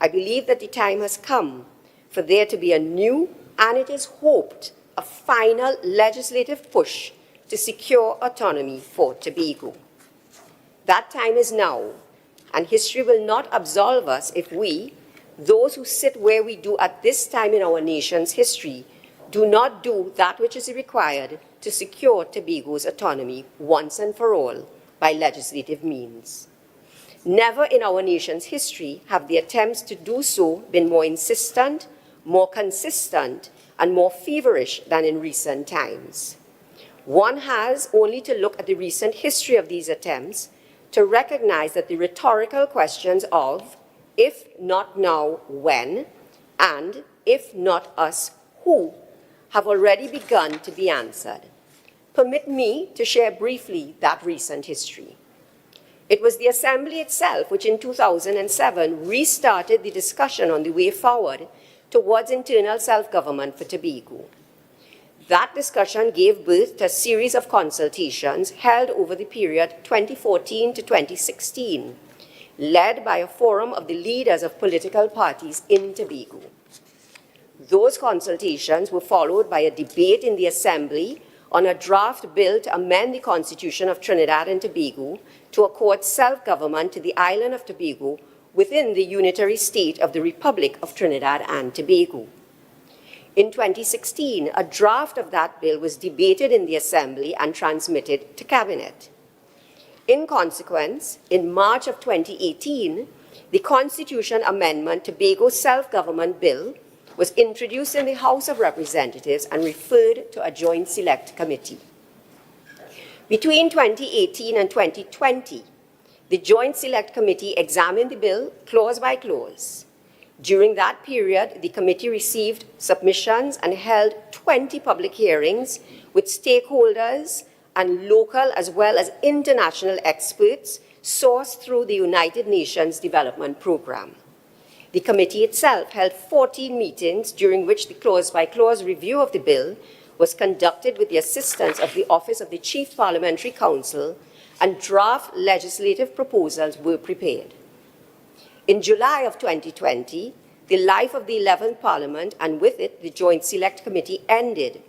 I believe that the time has come for there to be a new, and it is hoped, a final legislative push to secure autonomy for Tobago. That time is now, and history will not absolve us if we, those who sit where we do at this time in our nation's history, do not do that which is required to secure Tobago's autonomy once and for all by legislative means. Never in our nation's history have the attempts to do so been more insistent, more consistent, and more feverish than in recent times. One has only to look at the recent history of these attempts to recognize that the rhetorical questions of, if not now, when, and if not us, who, have already begun to be answered. Permit me to share briefly that recent history. It was the Assembly itself which in 2007 restarted the discussion on the way forward towards internal self-government for Tobago. That discussion gave birth to a series of consultations held over the period 2014 to 2016, led by a forum of the leaders of political parties in Tobago. Those consultations were followed by a debate in the Assembly on a draft bill to amend the Constitution of Trinidad and Tobago to accord self-government to the island of Tobago within the unitary state of the Republic of Trinidad and Tobago. In 2016, a draft of that bill was debated in the Assembly and transmitted to Cabinet. In consequence, in March of 2018, the Constitution Amendment Tobago Self-Government Bill was introduced in the House of Representatives and referred to a joint select committee. Between 2018 and 2020, the Joint Select Committee examined the bill clause by clause. During that period, the committee received submissions and held 20 public hearings with stakeholders and local as well as international experts sourced through the United Nations Development Programme. The committee itself held 14 meetings during which the clause-by-clause review of the bill was conducted with the assistance of the Office of the Chief Parliamentary Counsel, and draft legislative proposals were prepared. In July of 2020, the life of the 11th Parliament and with it the Joint Select Committee ended,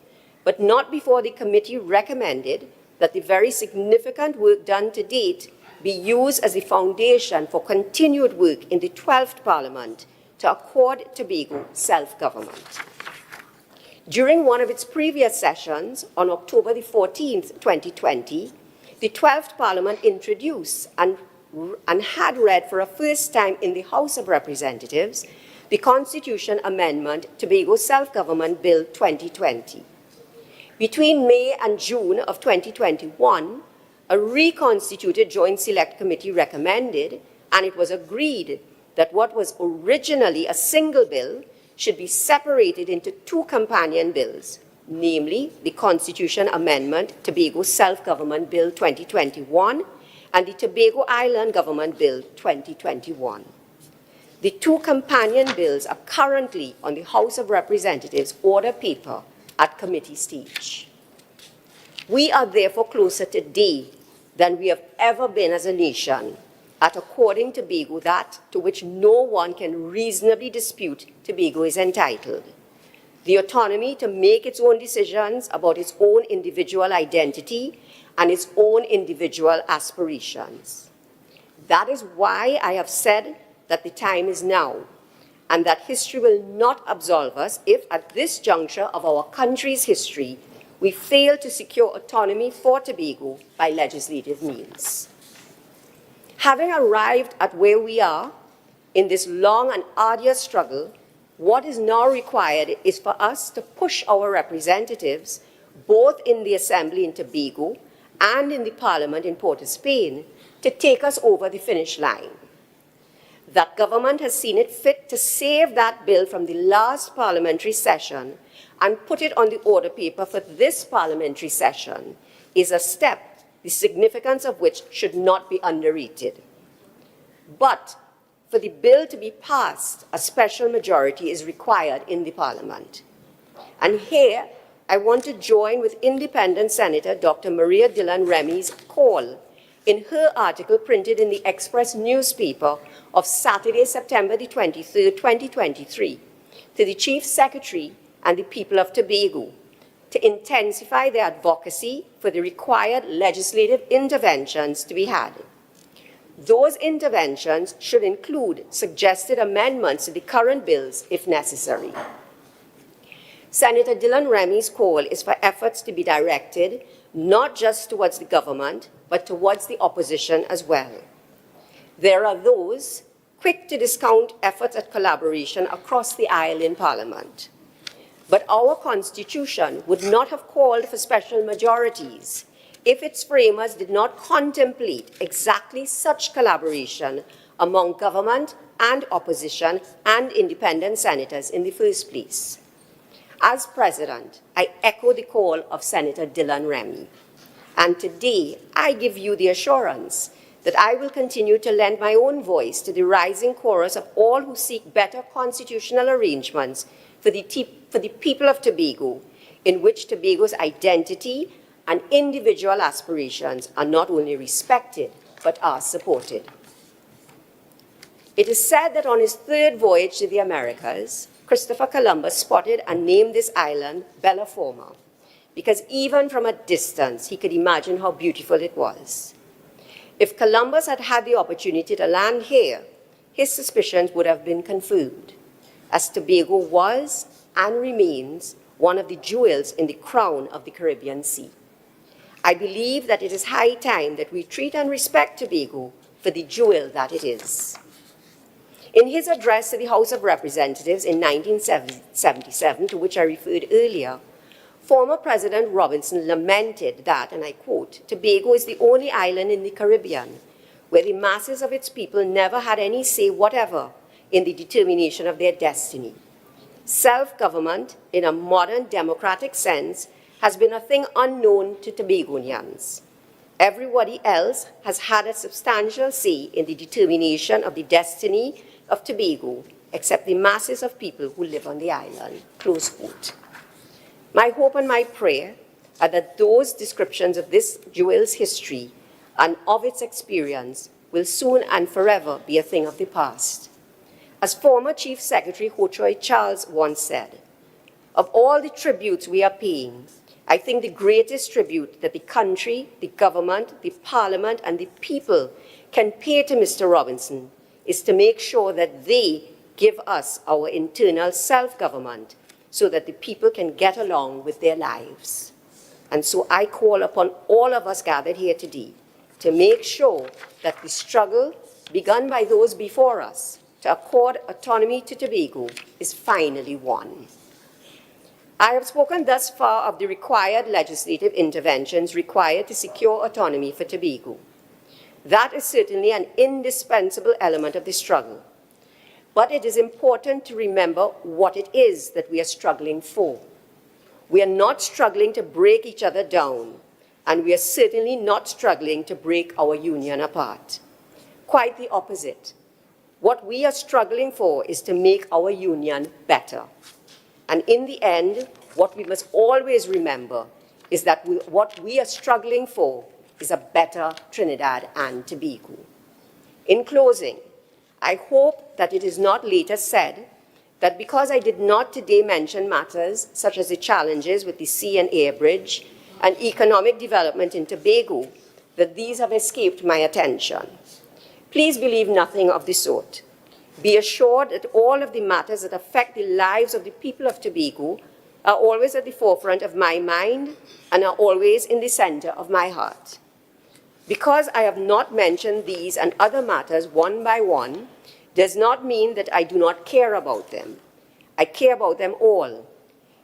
but not before the committee recommended that the very significant work done to date be used as the foundation for continued work in the 12th Parliament to accord Tobago self-government. During one of its previous sessions on October the 14th, 2020, the 12th Parliament introduced and had read for a first time in the House of Representatives the Constitution Amendment Tobago Self-Government Bill 2020. Between May and June of 2021, a reconstituted Joint Select Committee recommended, and it was agreed, that what was originally a single bill should be separated into two companion bills, namely the Constitution Amendment Tobago Self-Government Bill 2021 and the Tobago Island Government Bill 2021. The two companion bills are currently on the House of Representatives order paper at committee stage. We are therefore closer today than we have ever been as a nation at according Tobago that to which no one can reasonably dispute Tobago is entitled: the autonomy to make its own decisions about its own individual identity and its own individual aspirations. That is why I have said that the time is now, and that history will not absolve us if, at this juncture of our country's history, we fail to secure autonomy for Tobago by legislative means. Having arrived at where we are in this long and arduous struggle, what is now required is for us to push our representatives, both in the Assembly in Tobago and in the Parliament in Port of Spain, to take us over the finish line. That government has seen it fit to save that bill from the last parliamentary session and put it on the order paper for this parliamentary session is a step the significance of which should not be underrated. But for the bill to be passed, a special majority is required in the Parliament. And here, I want to join with Independent Senator Dr. Maria Dillon Remy's call in her article printed in the Express newspaper of Saturday, September the 23rd, 2023, to the Chief Secretary and the people of Tobago to intensify their advocacy for the required legislative interventions to be had. Those interventions should include suggested amendments to the current bills if necessary. Senator Dillon Remy's call is for efforts to be directed not just towards the government, but towards the opposition as well. There are those quick to discount efforts at collaboration across the aisle in Parliament. But our Constitution would not have called for special majorities if its framers did not contemplate exactly such collaboration among government and opposition and independent senators in the first place. As President, I echo the call of Senator Dillon Remy. And today, I give you the assurance that I will continue to lend my own voice to the rising chorus of all who seek better constitutional arrangements for the people of Tobago, in which Tobago's identity and individual aspirations are not only respected, but are supported. It is said that on his third voyage to the Americas, Christopher Columbus spotted and named this island Bella Forma, because even from a distance, he could imagine how beautiful it was. If Columbus had had the opportunity to land here, his suspicions would have been confirmed, as Tobago was and remains one of the jewels in the crown of the Caribbean Sea. I believe that it is high time that we treat and respect Tobago for the jewel that it is. In his address to the House of Representatives in 1977, to which I referred earlier, former President Robinson lamented that, and I quote, "Tobago is the only island in the Caribbean where the masses of its people never had any say whatever in the determination of their destiny. Self-government, in a modern democratic sense, has been a thing unknown to Tobagonians. Everybody else has had a substantial say in the determination of the destiny of Tobago, except the masses of people who live on the island." Close quote. My hope and my prayer are that those descriptions of this jewel's history and of its experience will soon and forever be a thing of the past. As former Chief Secretary Ho Choi Charles once said, "Of all the tributes we are paying, I think the greatest tribute that the country, the government, the parliament, and the people can pay to Mr. Robinson is to make sure that they give us our internal self-government so that the people can get along with their lives." And so I call upon all of us gathered here today to make sure that the struggle begun by those before us to accord autonomy to Tobago is finally won. I have spoken thus far of the required legislative interventions required to secure autonomy for Tobago. That is certainly an indispensable element of the struggle. But it is important to remember what it is that we are struggling for. We are not struggling to break each other down, and we are certainly not struggling to break our union apart. Quite the opposite. What we are struggling for is to make our union better. And in the end, what we must always remember is that what we are struggling for is a better Trinidad and Tobago. In closing, I hope that it is not later said that because I did not today mention matters such as the challenges with the sea and air bridge and economic development in Tobago, that these have escaped my attention. Please believe nothing of the sort. Be assured that all of the matters that affect the lives of the people of Tobago are always at the forefront of my mind and are always in the center of my heart. Because I have not mentioned these and other matters one by one, does not mean that I do not care about them. I care about them all.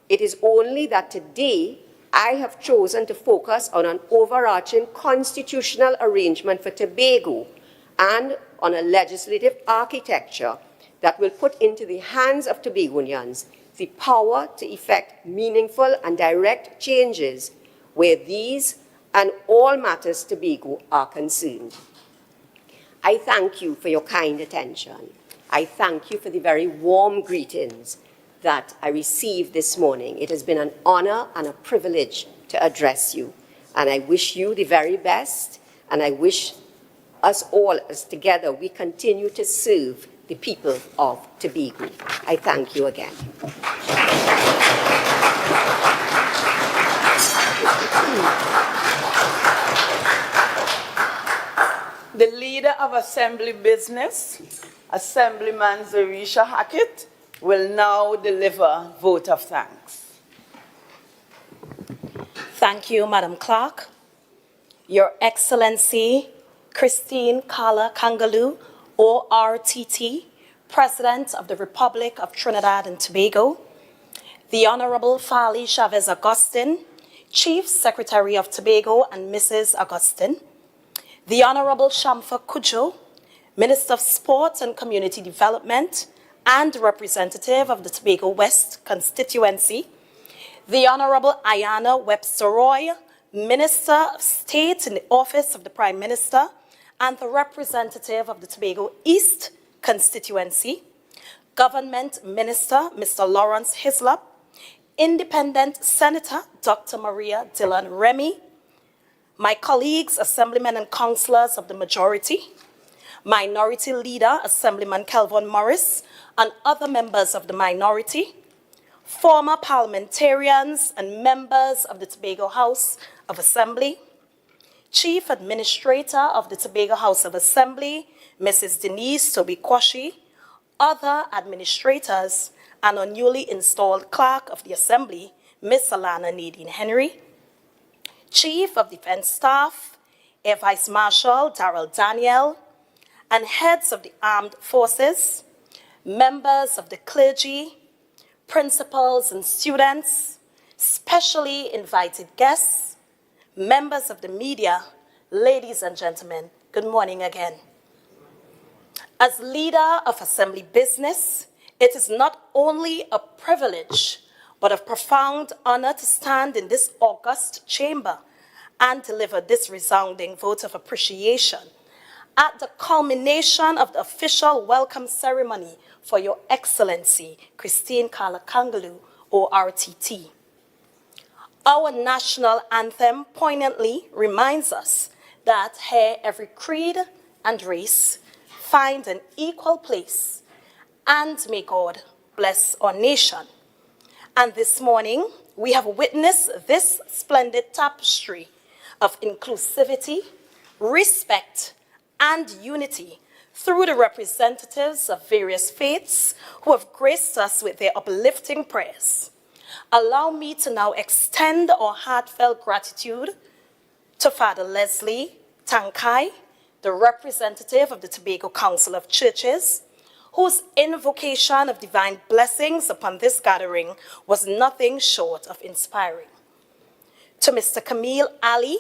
It is only that today I have chosen to focus on an overarching constitutional arrangement for Tobago and on a legislative architecture that will put into the hands of Tobagonians the power to effect meaningful and direct changes where these and all matters Tobago are concerned. I thank you for your kind attention. I thank you for the very warm greetings that I received this morning. It has been an honor and a privilege to address you. And I wish you the very best, and I wish us all, as together, we continue to serve the people of Tobago. I thank you again. The leader of Assembly Business, Assemblyman Zorisha Hackett, will now deliver vote of thanks. Thank you, Madam Clerk. Your Excellency, Christine Kala Kangaloo, ORTT, President of the Republic of Trinidad and Tobago, the Honorable Fali Chavez Augustin, Chief Secretary of Tobago and Mrs. Augustin, the Honorable Shamfa Cudjoe, Minister of Sport and Community Development and representative of the Tobago West constituency, the Honorable Ayana Webster Roy, Minister of State in the Office of the Prime Minister and the representative of the Tobago East constituency, Government Minister Mr. Lawrence Hislop, Independent Senator Dr. Maria Dillon Remy, my colleagues, Assemblymen and Councillors of the majority, Minority Leader Assemblyman Kelvin Morris, and other members of the minority, former parliamentarians and members of the Tobago House of Assembly, Chief Administrator of the Tobago House of Assembly, Mrs. Denise Toby-Quashie, other administrators, and our newly installed Clerk of the Assembly, Ms. Alana Nadine Henry, Chief of Defense Staff, Air Vice Marshal Darrell Daniel, and heads of the armed forces, members of the clergy, principals and students, specially invited guests, members of the media, ladies and gentlemen, good morning again. As leader of Assembly business, it is not only a privilege, but a profound honor to stand in this august chamber and deliver this resounding vote of appreciation at the culmination of the official welcome ceremony for Your Excellency, Christine Kala Kangaloo, ORTT. Our national anthem poignantly reminds us that here every creed and race find an equal place, and may God bless our nation. And this morning, we have witnessed this splendid tapestry of inclusivity, respect, and unity through the representatives of various faiths who have graced us with their uplifting prayers. Allow me to now extend our heartfelt gratitude to Father Leslie Tankai, the representative of the Tobago Council of Churches, whose invocation of divine blessings upon this gathering was nothing short of inspiring. To Mr. Kamil Ali,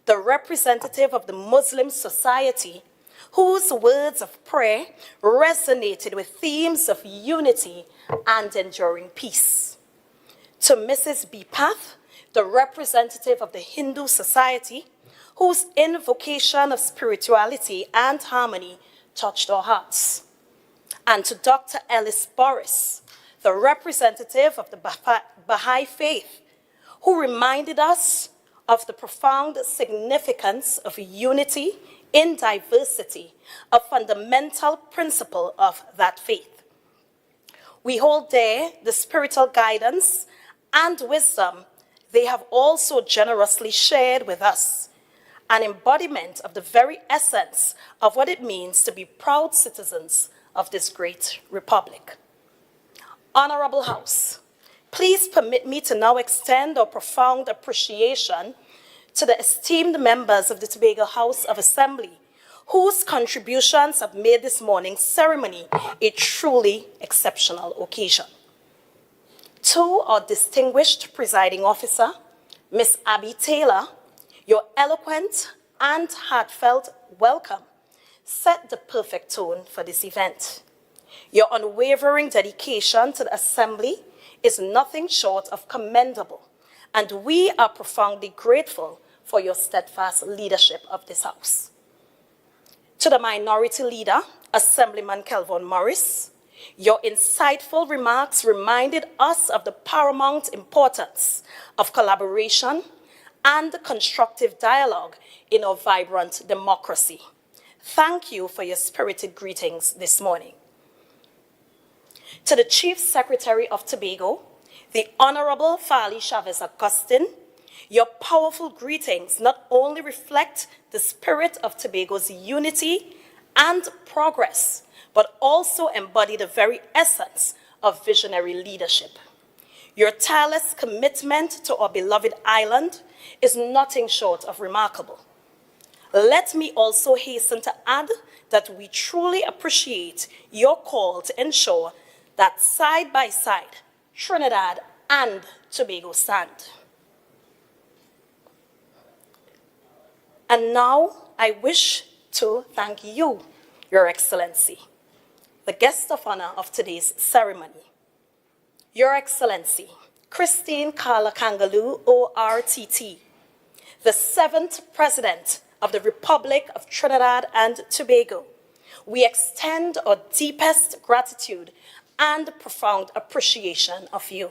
the representative of the Muslim Society, whose words of prayer resonated with themes of unity and enduring peace. To Mrs. Bipath, the representative of the Hindu Society, whose invocation of spirituality and harmony touched our hearts. And to Dr. Ellis Boris, the representative of the Baha'i faith, who reminded us of the profound significance of unity in diversity, a fundamental principle of that faith. We hold dear the spiritual guidance and wisdom they have also generously shared with us, an embodiment of the very essence of what it means to be proud citizens of this great republic. Honorable House, please permit me to now extend our profound appreciation to the esteemed members of the Tobago House of Assembly, whose contributions have made this morning's ceremony a truly exceptional occasion. To our distinguished presiding officer, Ms. Abby Taylor, your eloquent and heartfelt welcome set the perfect tone for this event. Your unwavering dedication to the Assembly is nothing short of commendable, and we are profoundly grateful for your steadfast leadership of this House. To the Minority Leader, Assemblyman Kelvin Morris, your insightful remarks reminded us of the paramount importance of collaboration and constructive dialogue in our vibrant democracy. Thank you for your spirited greetings this morning. To the Chief Secretary of Tobago, the Honorable Fali Chavez Augustin, your powerful greetings not only reflect the spirit of Tobago's unity and progress, but also embody the very essence of visionary leadership. Your tireless commitment to our beloved island is nothing short of remarkable. Let me also hasten to add that we truly appreciate your call to ensure that side by side, Trinidad and Tobago stand. And now I wish to thank you, Your Excellency, the guest of honor of today's ceremony. Your Excellency, Christine Kala Kangaloo, ORTT, the 7th President of the Republic of Trinidad and Tobago, we extend our deepest gratitude and profound appreciation of you.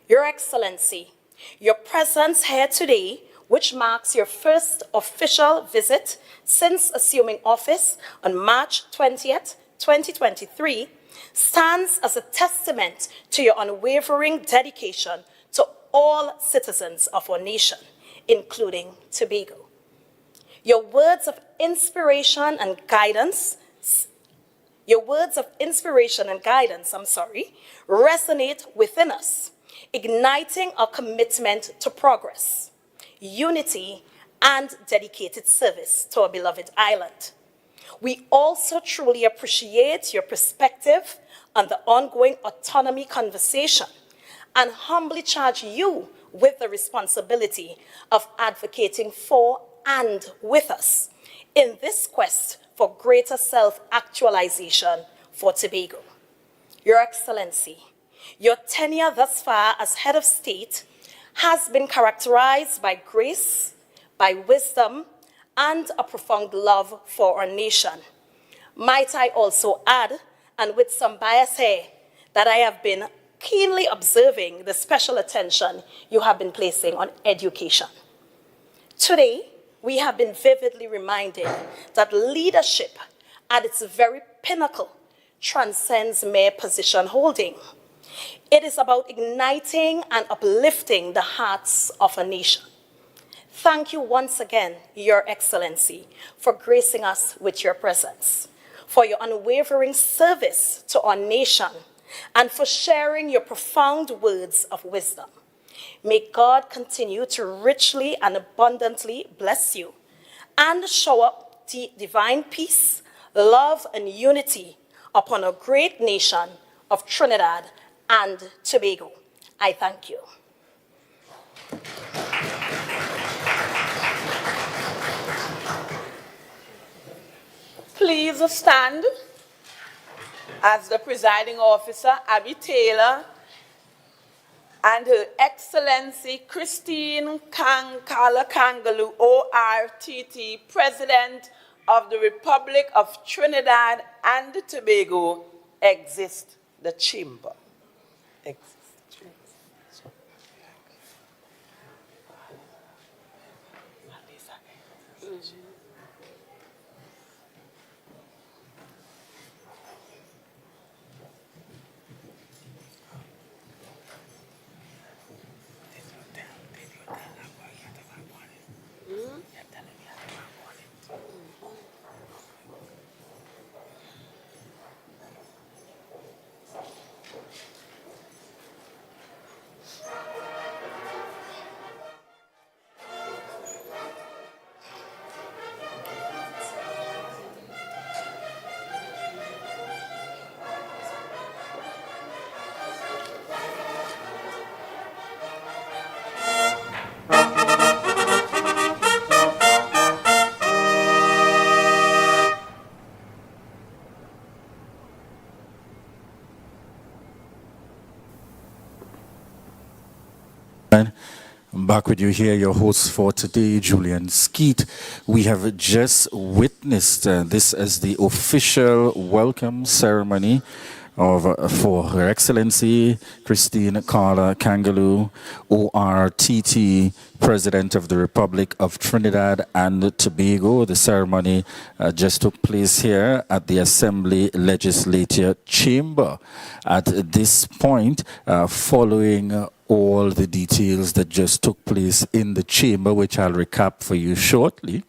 Your Excellency, your presence here today, which marks your first official visit since assuming office on March 20th, 2023, stands as a testament to your unwavering dedication to all citizens of our nation, including Tobago. Your words of inspiration and guidance, resonate within us, igniting our commitment to progress, unity, and dedicated service to our beloved island. We also truly appreciate your perspective on the ongoing autonomy conversation and humbly charge you with the responsibility of advocating for and with us in this quest for greater self-actualization for Tobago. Your Excellency, your tenure thus far as head of state has been characterized by grace, by wisdom, and a profound love for our nation. Might I also add, and with some bias here, that I have been keenly observing the special attention you have been placing on education. Today, we have been vividly reminded that leadership at its very pinnacle transcends mere position holding. It is about igniting and uplifting the hearts of a nation. Thank you once again, Your Excellency, for gracing us with your presence, for your unwavering service to our nation, and for sharing your profound words of wisdom. May God continue to richly and abundantly bless you and shower divine peace, love, and unity upon a great nation of Trinidad and Tobago. I thank you. Please stand as the presiding officer, Abby Taylor, and Her Excellency Christine Kankala Kangaloo, ORTT, President of the Republic of Trinidad and Tobago, exit the chamber. I'm back with you here, your host for today, Julian Skeet. We have just witnessed this as the official welcome ceremony for Her Excellency Christine Carla Kangaloo, ORTT, President of the Republic of Trinidad and Tobago. The ceremony just took place here at the Assembly Legislature Chamber. At this point, following all the details that just took place in the chamber, which I'll recap for you shortly,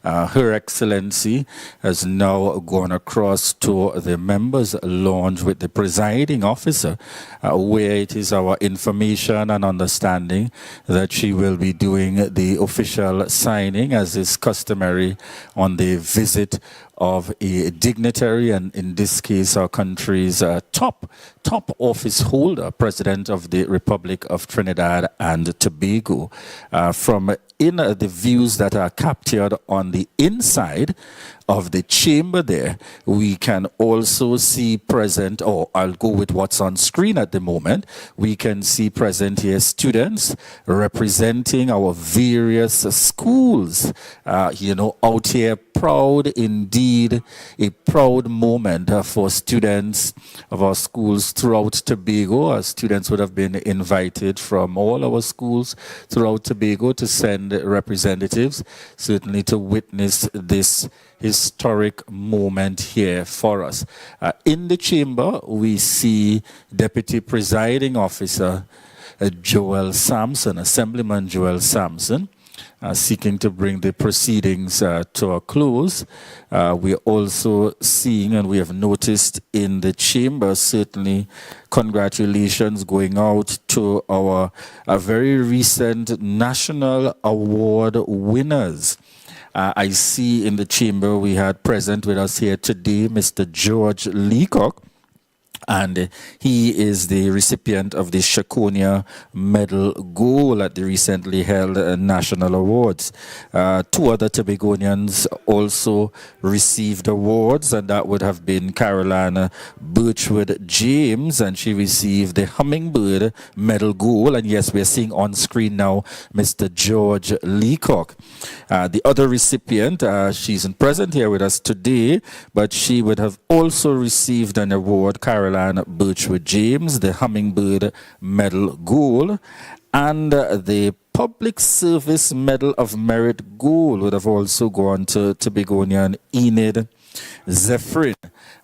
Her Excellency has now gone across to the members' lounge with the presiding officer, where it is our information and understanding that she will be doing the official signing, as is customary on the visit of a dignitary, and in this case our country's top office holder, President of the Republic of Trinidad and Tobago. From in the views that are captured on the inside of the chamber there, we can also see present, or I'll go with what's on screen at the moment, we can see present here students representing our various schools, out here, proud indeed, a proud moment for students of our schools throughout Tobago. Our students would have been invited from all our schools throughout Tobago to send representatives, certainly to witness this historic moment here for us. In the chamber, we see Deputy Presiding Officer Joel Sampson, Assemblyman Joel Sampson, seeking to bring the proceedings to a close. We're also seeing, and we have noticed in the chamber, certainly congratulations going out to our very recent national award winners. I see in the chamber we had present with us here today Mr. George Leacock, and he is the recipient of the Shakonia Medal Gold at the recently held national awards. Two other Tobagonians also received awards, and that would have been Caroline Birchwood James, and she received the Hummingbird Medal Gold. And yes, we're seeing on screen now Mr. George Leacock. The other recipient, she isn't present here with us today, but she would have also received an award, Caroline Birchwood James, the Hummingbird Medal Gold, and the Public Service Medal of Merit Gold would have also gone to Tobagonian Enid Zephyrin.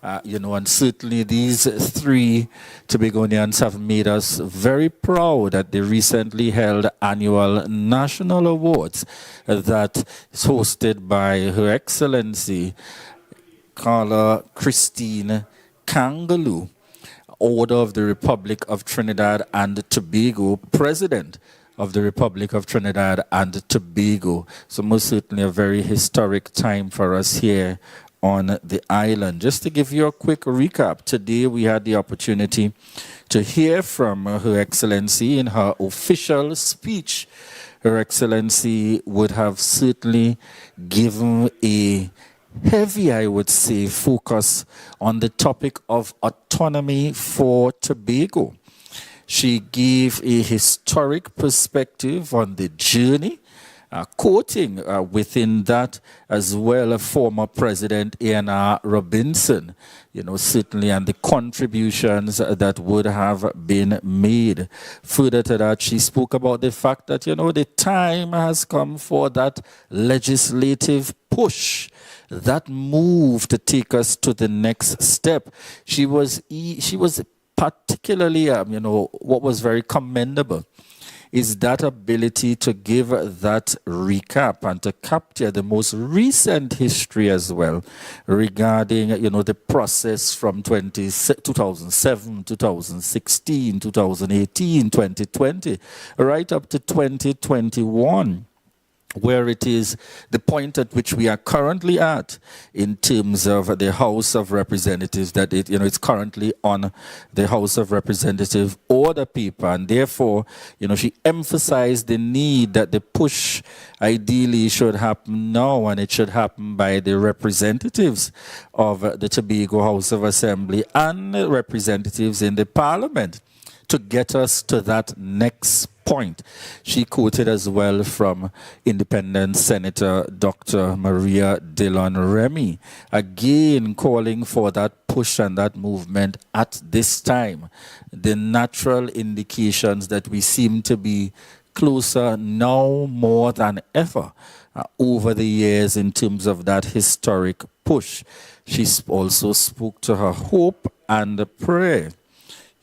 And certainly these three Tobagonians have made us very proud at the recently held annual national awards that is hosted by Her Excellency Carla Christine Kangaloo, Order of the Republic of Trinidad and Tobago, President of the Republic of Trinidad and Tobago. So most certainly a very historic time for us here on the island. Just to give you a quick recap, today we had the opportunity to hear from Her Excellency in her official speech. Her Excellency would have certainly given a heavy, I would say, focus on the topic of autonomy for Tobago. She gave a historic perspective on the journey, quoting within that as well former President A.N.R. Robinson, certainly, and the contributions that would have been made. Further to that, she spoke about the fact that, the time has come for that legislative push, that move to take us to the next step. She was particularly, what was very commendable is that ability to give that recap and to capture the most recent history as well regarding, the process from 2007, 2016, 2018, 2020, right up to 2021. Where it is the point at which we are currently at in terms of the House of Representatives, that it's currently on the House of Representatives order paper, and therefore, she emphasized the need that the push ideally should happen now, and it should happen by the representatives of the Tobago House of Assembly and the representatives in the Parliament to get us to that next point. She quoted as well from Independent Senator Dr. Maria Dillon Remy, again calling for that push and that movement at this time. The natural indications that we seem to be closer now more than ever over the years in terms of that historic push. She also spoke to her hope and prayer,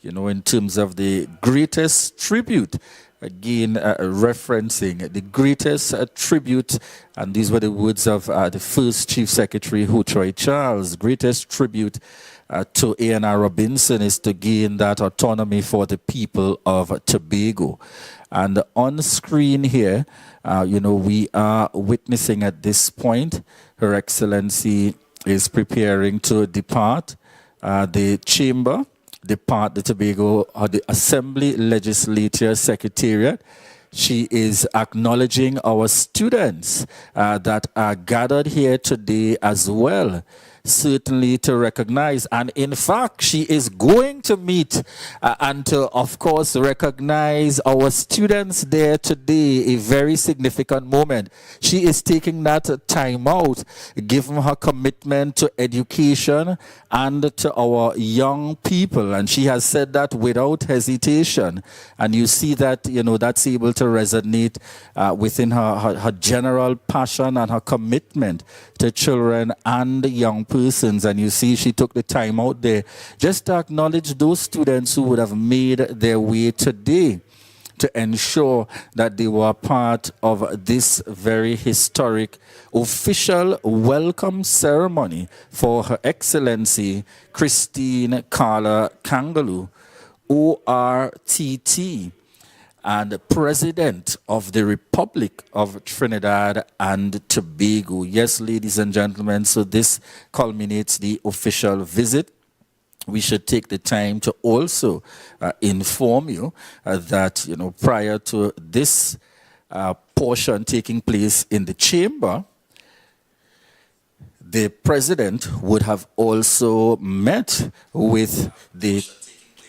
in terms of the greatest tribute, again referencing the greatest tribute, and these were the words of the first Chief Secretary, Hutroy Charles, greatest tribute to A.N.R. Robinson is to gain that autonomy for the people of Tobago. And on screen here, we are witnessing at this point, Her Excellency is preparing to depart the chamber, depart the Tobago, or the Assembly Legislature Secretariat. She is acknowledging our students that are gathered here today as well, certainly to recognize, and in fact she is going to meet and to of course recognize our students there today, a very significant moment. She is taking that time out, given her commitment to education and to our young people, and she has said that without hesitation, and you see that that's able to resonate within her general passion and her commitment to children and young persons. And you see she took the time out there just to acknowledge those students who would have made their way today to ensure that they were part of this very historic official welcome ceremony for Her Excellency Christine Carla Kangaloo, ORTT. and President of the Republic of Trinidad and Tobago. Yes, ladies and gentlemen, so this culminates the official visit. We should take the time to also inform you that, prior to this portion taking place in the chamber, the president would have also met with the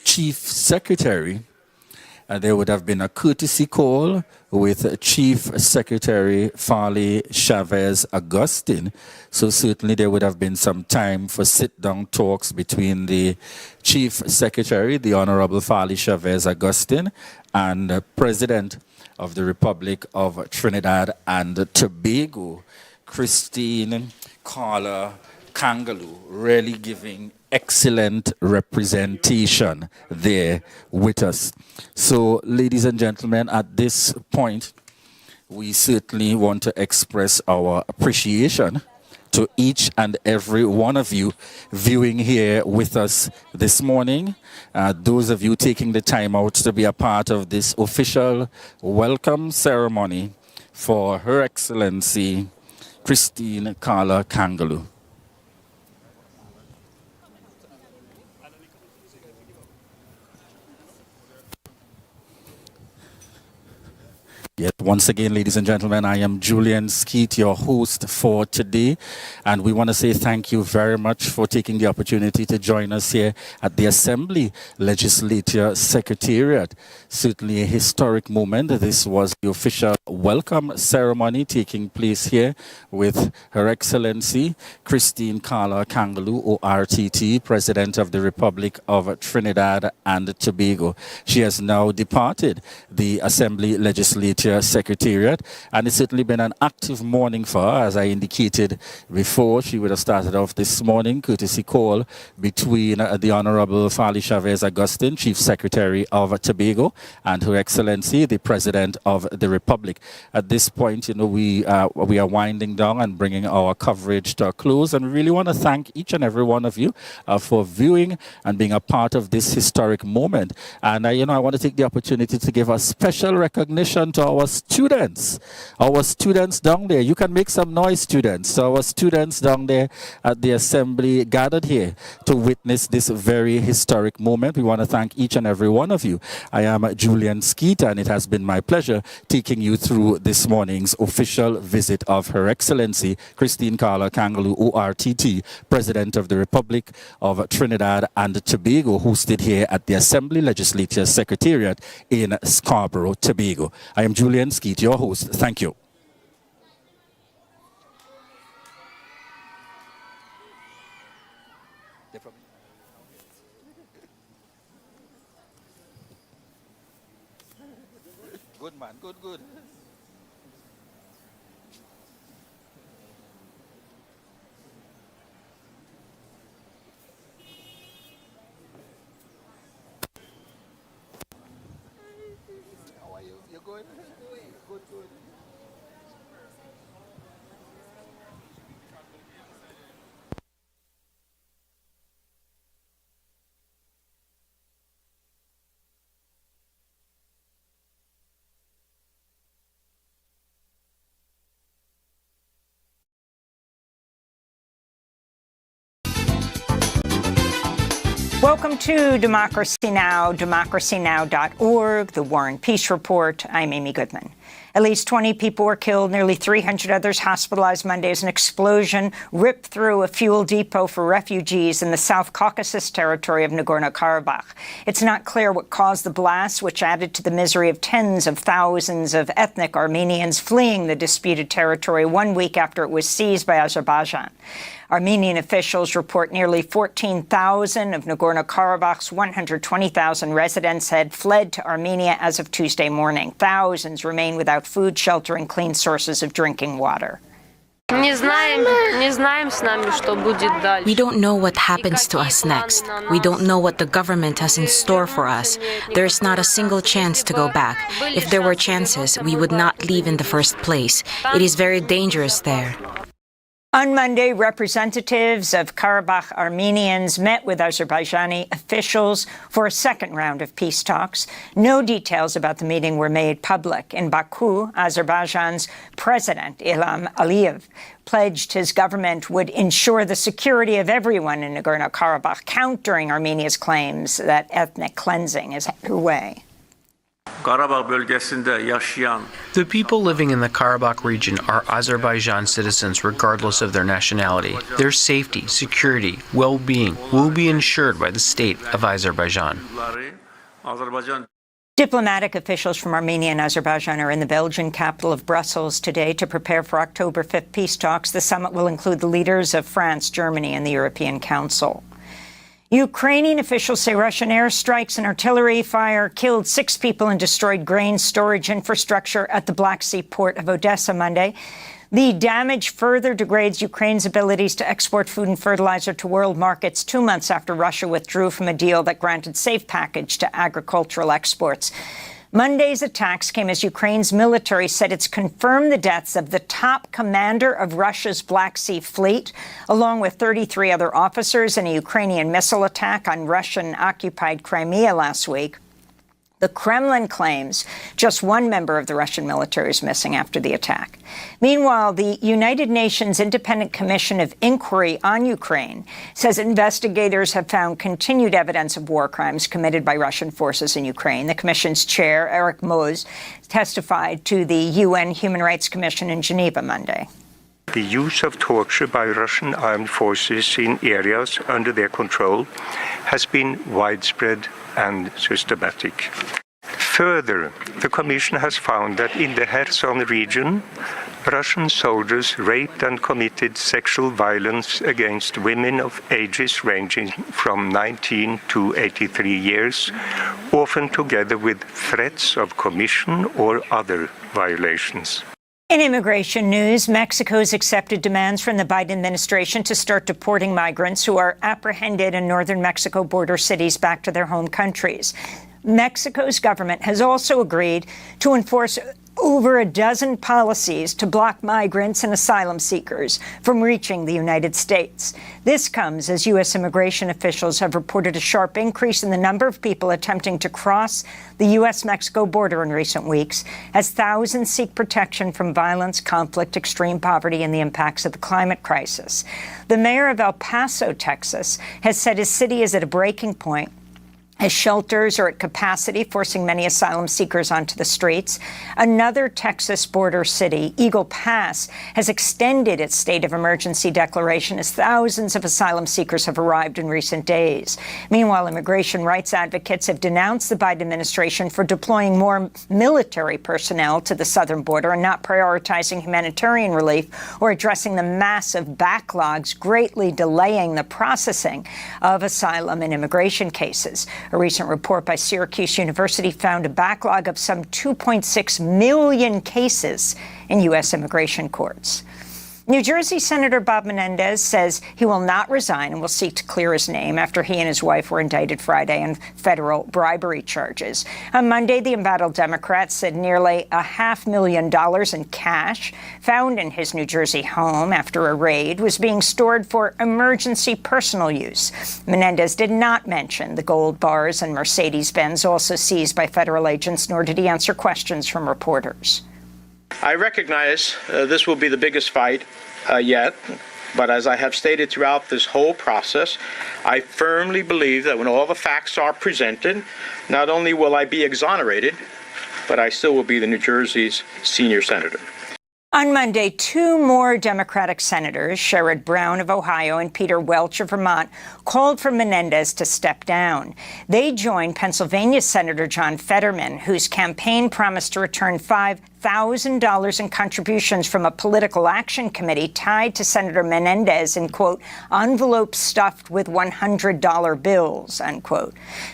chief secretary. There would have been a courtesy call with Chief Secretary Farley Chavez Augustine. So certainly there would have been some time for sit-down talks between the Chief Secretary, the Honorable Farley Chavez Augustine, and the President of the Republic of Trinidad and Tobago, Christine Carla Kangaloo, really giving excellent representation there with us. So, ladies and gentlemen, at this point, we certainly want to express our appreciation to each and every one of you viewing here with us this morning. Those of you taking the time out to be a part of this official welcome ceremony for Her Excellency Christine Carla Kangaloo. Yes, once again, ladies and gentlemen, I am Julian Skeet, your host for today, and we want to say thank you very much for taking the opportunity to join us here at the Assembly Legislature Secretariat. Certainly a historic moment. This was the official welcome ceremony taking place here with Her Excellency Christine Carla Kangaloo, ORTT, President of the Republic of Trinidad and Tobago. She has now departed the Assembly Legislature Secretariat, and it's certainly been an active morning for her. As I indicated before, she would have started off this morning, courtesy call between the Honorable Farley Chavez Augustine, Chief Secretary of Tobago, and Her Excellency, the President of the Republic. At this point, we are winding down and bringing our coverage to a close, and we really want to thank each and every one of you for viewing and being a part of this historic moment. And I want to take the opportunity to give a special recognition to our students down there. You can make some noise, students. So our students down there at the Assembly gathered here to witness this very historic moment. We want to thank each and every one of you. I am Julian Skeet, and it has been my pleasure taking you through this morning's official visit of Her Excellency Christine Carla Kangaloo, ORTT, President of the Republic of Trinidad and Tobago, hosted here at the Assembly Legislature Secretariat in Scarborough, Tobago. I am Julian Skeet, your host. Thank you. Good man, good. How are you? You're good? Good. Welcome to Democracy Now!, democracynow.org, the War and Peace Report. I'm Amy Goodman. At least 20 people were killed, nearly 300 others hospitalized Monday as an explosion ripped through a fuel depot for refugees in the South Caucasus territory of Nagorno-Karabakh. It's not clear what caused the blast, which added to the misery of tens of thousands of ethnic Armenians fleeing the disputed territory 1 week after it was seized by Azerbaijan. Armenian officials report nearly 14,000 of Nagorno-Karabakh's 120,000 residents had fled to Armenia as of Tuesday morning. Thousands remain without food, shelter, and clean sources of drinking water. We don't know what happens to us next. We don't know what the government has in store for us. There is not a single chance to go back. If there were chances, we would not leave in the first place. It is very dangerous there. On Monday, representatives of Karabakh Armenians met with Azerbaijani officials for a second round of peace talks. No details about the meeting were made public. In Baku, Azerbaijan's President Ilham Aliyev pledged his government would ensure the security of everyone in Nagorno-Karabakh, countering Armenia's claims that ethnic cleansing is underway. The people living in the Karabakh region are Azerbaijan citizens regardless of their nationality. Their safety, security, well-being will be ensured by the state of Azerbaijan. Diplomatic officials from Armenia and Azerbaijan are in the Belgian capital of Brussels today to prepare for October 5th peace talks. The summit will include the leaders of France, Germany, and the European Council. Ukrainian officials say Russian airstrikes and artillery fire killed 6 people and destroyed grain storage infrastructure at the Black Sea port of Odessa Monday. The damage further degrades Ukraine's abilities to export food and fertilizer to world markets 2 months after Russia withdrew from a deal that granted safe passage to agricultural exports. Monday's attacks came as Ukraine's military said it's confirmed the deaths of the top commander of Russia's Black Sea Fleet, along with 33 other officers in a Ukrainian missile attack on Russian-occupied Crimea last week. The Kremlin claims just 1 member of the Russian military is missing after the attack. Meanwhile, the United Nations Independent Commission of Inquiry on Ukraine says investigators have found continued evidence of war crimes committed by Russian forces in Ukraine. The commission's chair, Eric Moes, testified to the UN Human Rights Commission in Geneva Monday. The use of torture by Russian armed forces in areas under their control has been widespread and systematic. Further, the Commission has found that in the Kherson region, Russian soldiers raped and committed sexual violence against women of ages ranging from 19 to 83 years, often together with threats of commission or other violations. In immigration news, Mexico's accepted demands from the Biden administration to start deporting migrants who are apprehended in northern Mexico border cities back to their home countries. Mexico's government has also agreed to enforce over a dozen policies to block migrants and asylum seekers from reaching the United States. This comes as U.S. immigration officials have reported a sharp increase in the number of people attempting to cross the U.S.-Mexico border in recent weeks, as thousands seek protection from violence, conflict, extreme poverty, and the impacts of the climate crisis. The mayor of El Paso, Texas, has said his city is at a breaking point as shelters are at capacity, forcing many asylum seekers onto the streets. Another Texas border city, Eagle Pass, has extended its state of emergency declaration as thousands of asylum seekers have arrived in recent days. Meanwhile, immigration rights advocates have denounced the Biden administration for deploying more military personnel to the southern border and not prioritizing humanitarian relief or addressing the massive backlogs greatly delaying the processing of asylum and immigration cases. A recent report by Syracuse University found a backlog of some 2.6 million cases in U.S. immigration courts. New Jersey Senator Bob Menendez says he will not resign and will seek to clear his name after he and his wife were indicted Friday on federal bribery charges. On Monday, the embattled Democrat said nearly $500,000 in cash found in his New Jersey home after a raid was being stored for emergency personal use. Menendez did not mention the gold bars and Mercedes-Benz also seized by federal agents, nor did he answer questions from reporters. I recognize this will be the biggest fight yet, but as I have stated throughout this whole process, I firmly believe that when all the facts are presented, not only will I be exonerated, but I still will be the New Jersey's senior senator. On Monday, 2 more Democratic senators, Sherrod Brown of Ohio and Peter Welch of Vermont, called for Menendez to step down. They joined Pennsylvania Senator John Fetterman, whose campaign promised to return $5,000 in contributions from a political action committee tied to Senator Menendez in, quote, envelopes stuffed with $100 bills, unquote.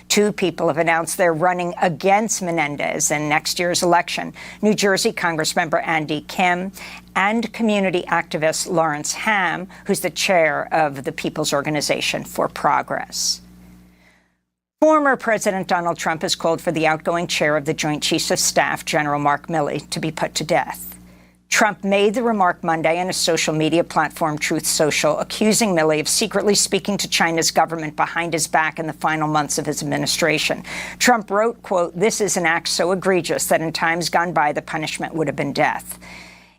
2 people have announced they're running against Menendez in next year's election. New Jersey Congressmember Andy Kim and community activist Lawrence Ham, who's the chair of the People's Organization for Progress. Former President Donald Trump has called for the outgoing chair of the Joint Chiefs of Staff, General Mark Milley, to be put to death. Trump made the remark Monday on his social media platform, Truth Social, accusing Milley of secretly speaking to China's government behind his back in the final months of his administration. Trump wrote, quote, "This is an act so egregious that in times gone by, the punishment would have been death."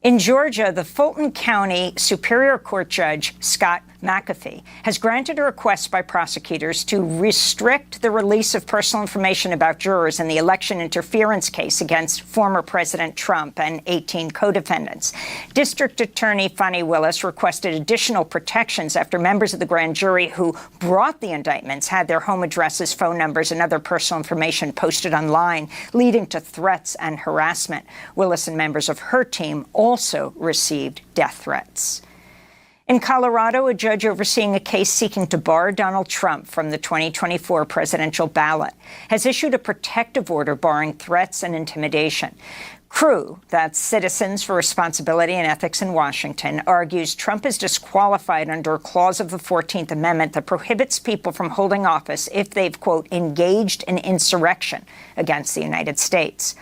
In Georgia, the Fulton County Superior Court Judge Scott McAfee has granted a request by prosecutors to restrict the release of personal information about jurors in the election interference case against former President Trump and 18 co-defendants. District Attorney Fani Willis requested additional protections after members of the grand jury who brought the indictments had their home addresses, phone numbers, and other personal information posted online, leading to threats and harassment. Willis and members of her team also received death threats. In Colorado, a judge overseeing a case seeking to bar Donald Trump from the 2024 presidential ballot has issued a protective order barring threats and intimidation. CREW, that's Citizens for Responsibility and Ethics in Washington, argues Trump is disqualified under a clause of the 14th Amendment that prohibits people from holding office if they've, quote, engaged in insurrection against the United States.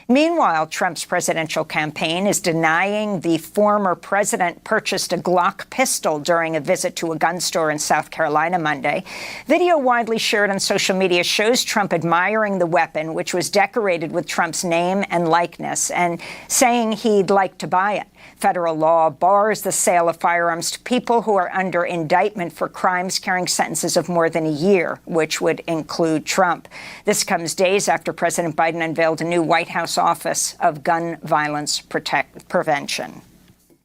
Meanwhile, Trump's presidential campaign is denying the former president purchased a Glock pistol during a visit to a gun store in South Carolina Monday. Video widely shared on social media shows Trump admiring the weapon, which was decorated with Trump's name and likeness, and saying he'd like to buy it. Federal law bars the sale of firearms to people who are under indictment for crimes carrying sentences of more than a year, which would include Trump. This comes days after President Biden unveiled a new White House Office of Gun Violence Prevention.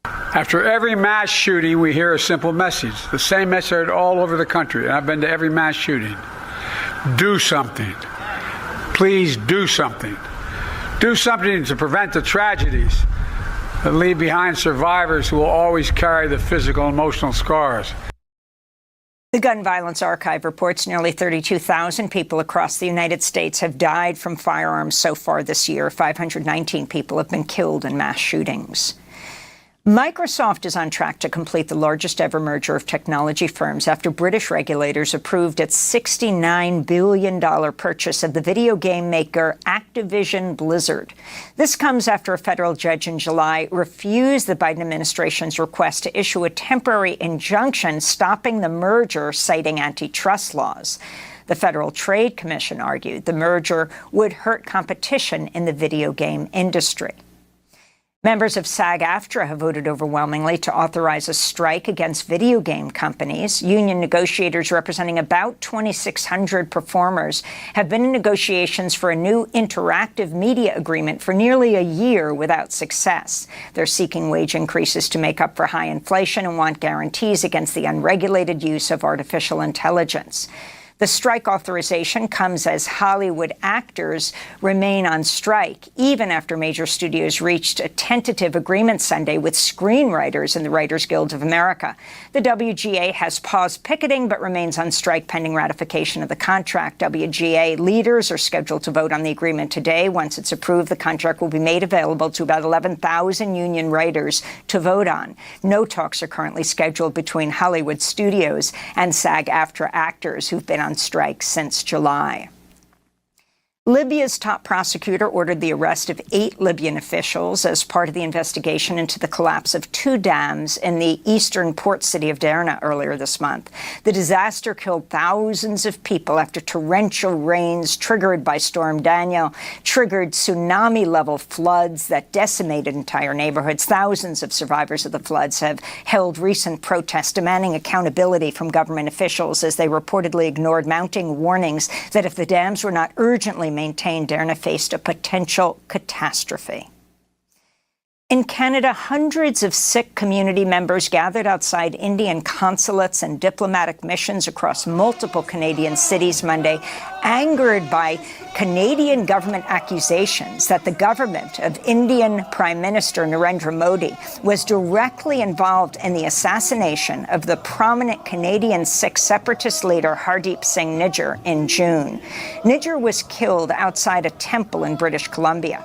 After every mass shooting, we hear a simple message, the same message heard all over the country. And I've been to every mass shooting. Do something. Please do something. Do something to prevent the tragedies that leave behind survivors who will always carry the physical and emotional scars. The Gun Violence Archive reports nearly 32,000 people across the United States have died from firearms so far this year. 519 people have been killed in mass shootings. Microsoft is on track to complete the largest ever merger of technology firms after British regulators approved its $69 billion purchase of the video game maker Activision Blizzard. This comes after a federal judge in July refused the Biden administration's request to issue a temporary injunction stopping the merger, citing antitrust laws. The Federal Trade Commission argued the merger would hurt competition in the video game industry. Members of SAG-AFTRA have voted overwhelmingly to authorize a strike against video game companies. Union negotiators representing about 2,600 performers have been in negotiations for a new interactive media agreement for nearly a year without success. They're seeking wage increases to make up for high inflation and want guarantees against the unregulated use of artificial intelligence. The strike authorization comes as Hollywood actors remain on strike, even after major studios reached a tentative agreement Sunday with screenwriters in the Writers Guild of America. The WGA has paused picketing but remains on strike pending ratification of the contract. WGA leaders are scheduled to vote on the agreement today. Once it's approved, the contract will be made available to about 11,000 union writers to vote on. No talks are currently scheduled between Hollywood studios and SAG-AFTRA actors who've been on strike since July. Libya's top prosecutor ordered the arrest of 8 Libyan officials as part of the investigation into the collapse of 2 dams in the eastern port city of Derna earlier this month. The disaster killed thousands of people after torrential rains triggered by Storm Daniel triggered tsunami-level floods that decimated entire neighborhoods. Thousands of survivors of the floods have held recent protests demanding accountability from government officials as they reportedly ignored mounting warnings that if the dams were not urgently maintained, Derna faced a potential catastrophe. In Canada, hundreds of Sikh community members gathered outside Indian consulates and diplomatic missions across multiple Canadian cities Monday, angered by Canadian government accusations that the government of Indian Prime Minister Narendra Modi was directly involved in the assassination of the prominent Canadian Sikh separatist leader Hardeep Singh Nijjar in June. Nijjar was killed outside a temple in British Columbia.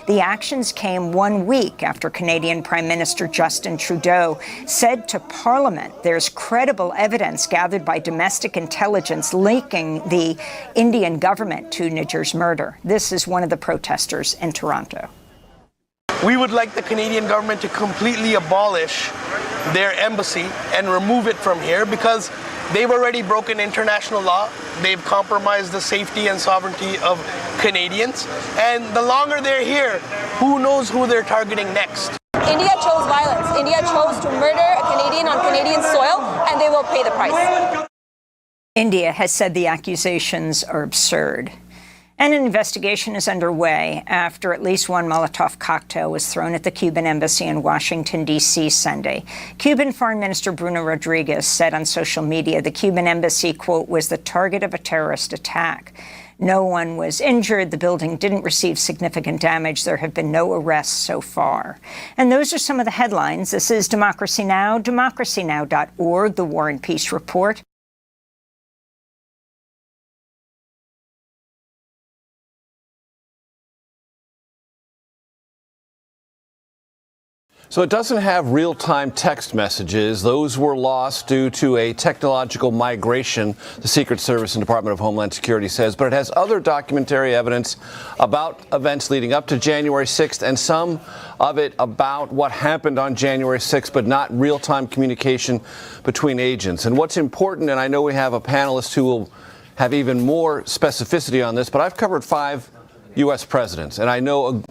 The actions came 1 week after Canadian Prime Minister Justin Trudeau said to Parliament there's credible evidence gathered by domestic intelligence linking the Indian government to Nijjar's murder. This is one of the protesters in Toronto. We would like the Canadian government to completely abolish their embassy and remove it from here because they've already broken international law. They've compromised the safety and sovereignty of Canadians. And the longer they're here, who knows who they're targeting next. India chose violence. India chose to murder a Canadian on Canadian soil, and they will pay the price. India has said the accusations are absurd. And an investigation is underway after at least one Molotov cocktail was thrown at the Cuban embassy in Washington, D.C. Sunday. Cuban Foreign Minister Bruno Rodriguez said on social media the Cuban embassy, quote, was the target of a terrorist attack. No one was injured. The building didn't receive significant damage. There have been no arrests so far. And those are some of the headlines. This is Democracy Now!, democracynow.org, The War and Peace Report. So it doesn't have real-time text messages. Those were lost due to a technological migration, the Secret Service and Department of Homeland Security says, but it has other documentary evidence about events leading up to January 6th and some of it about what happened on January 6th, but not real-time communication between agents. And what's important, and I know we have a panelist who will have even more specificity on this, but I've covered 5 U.S. presidents, and I know,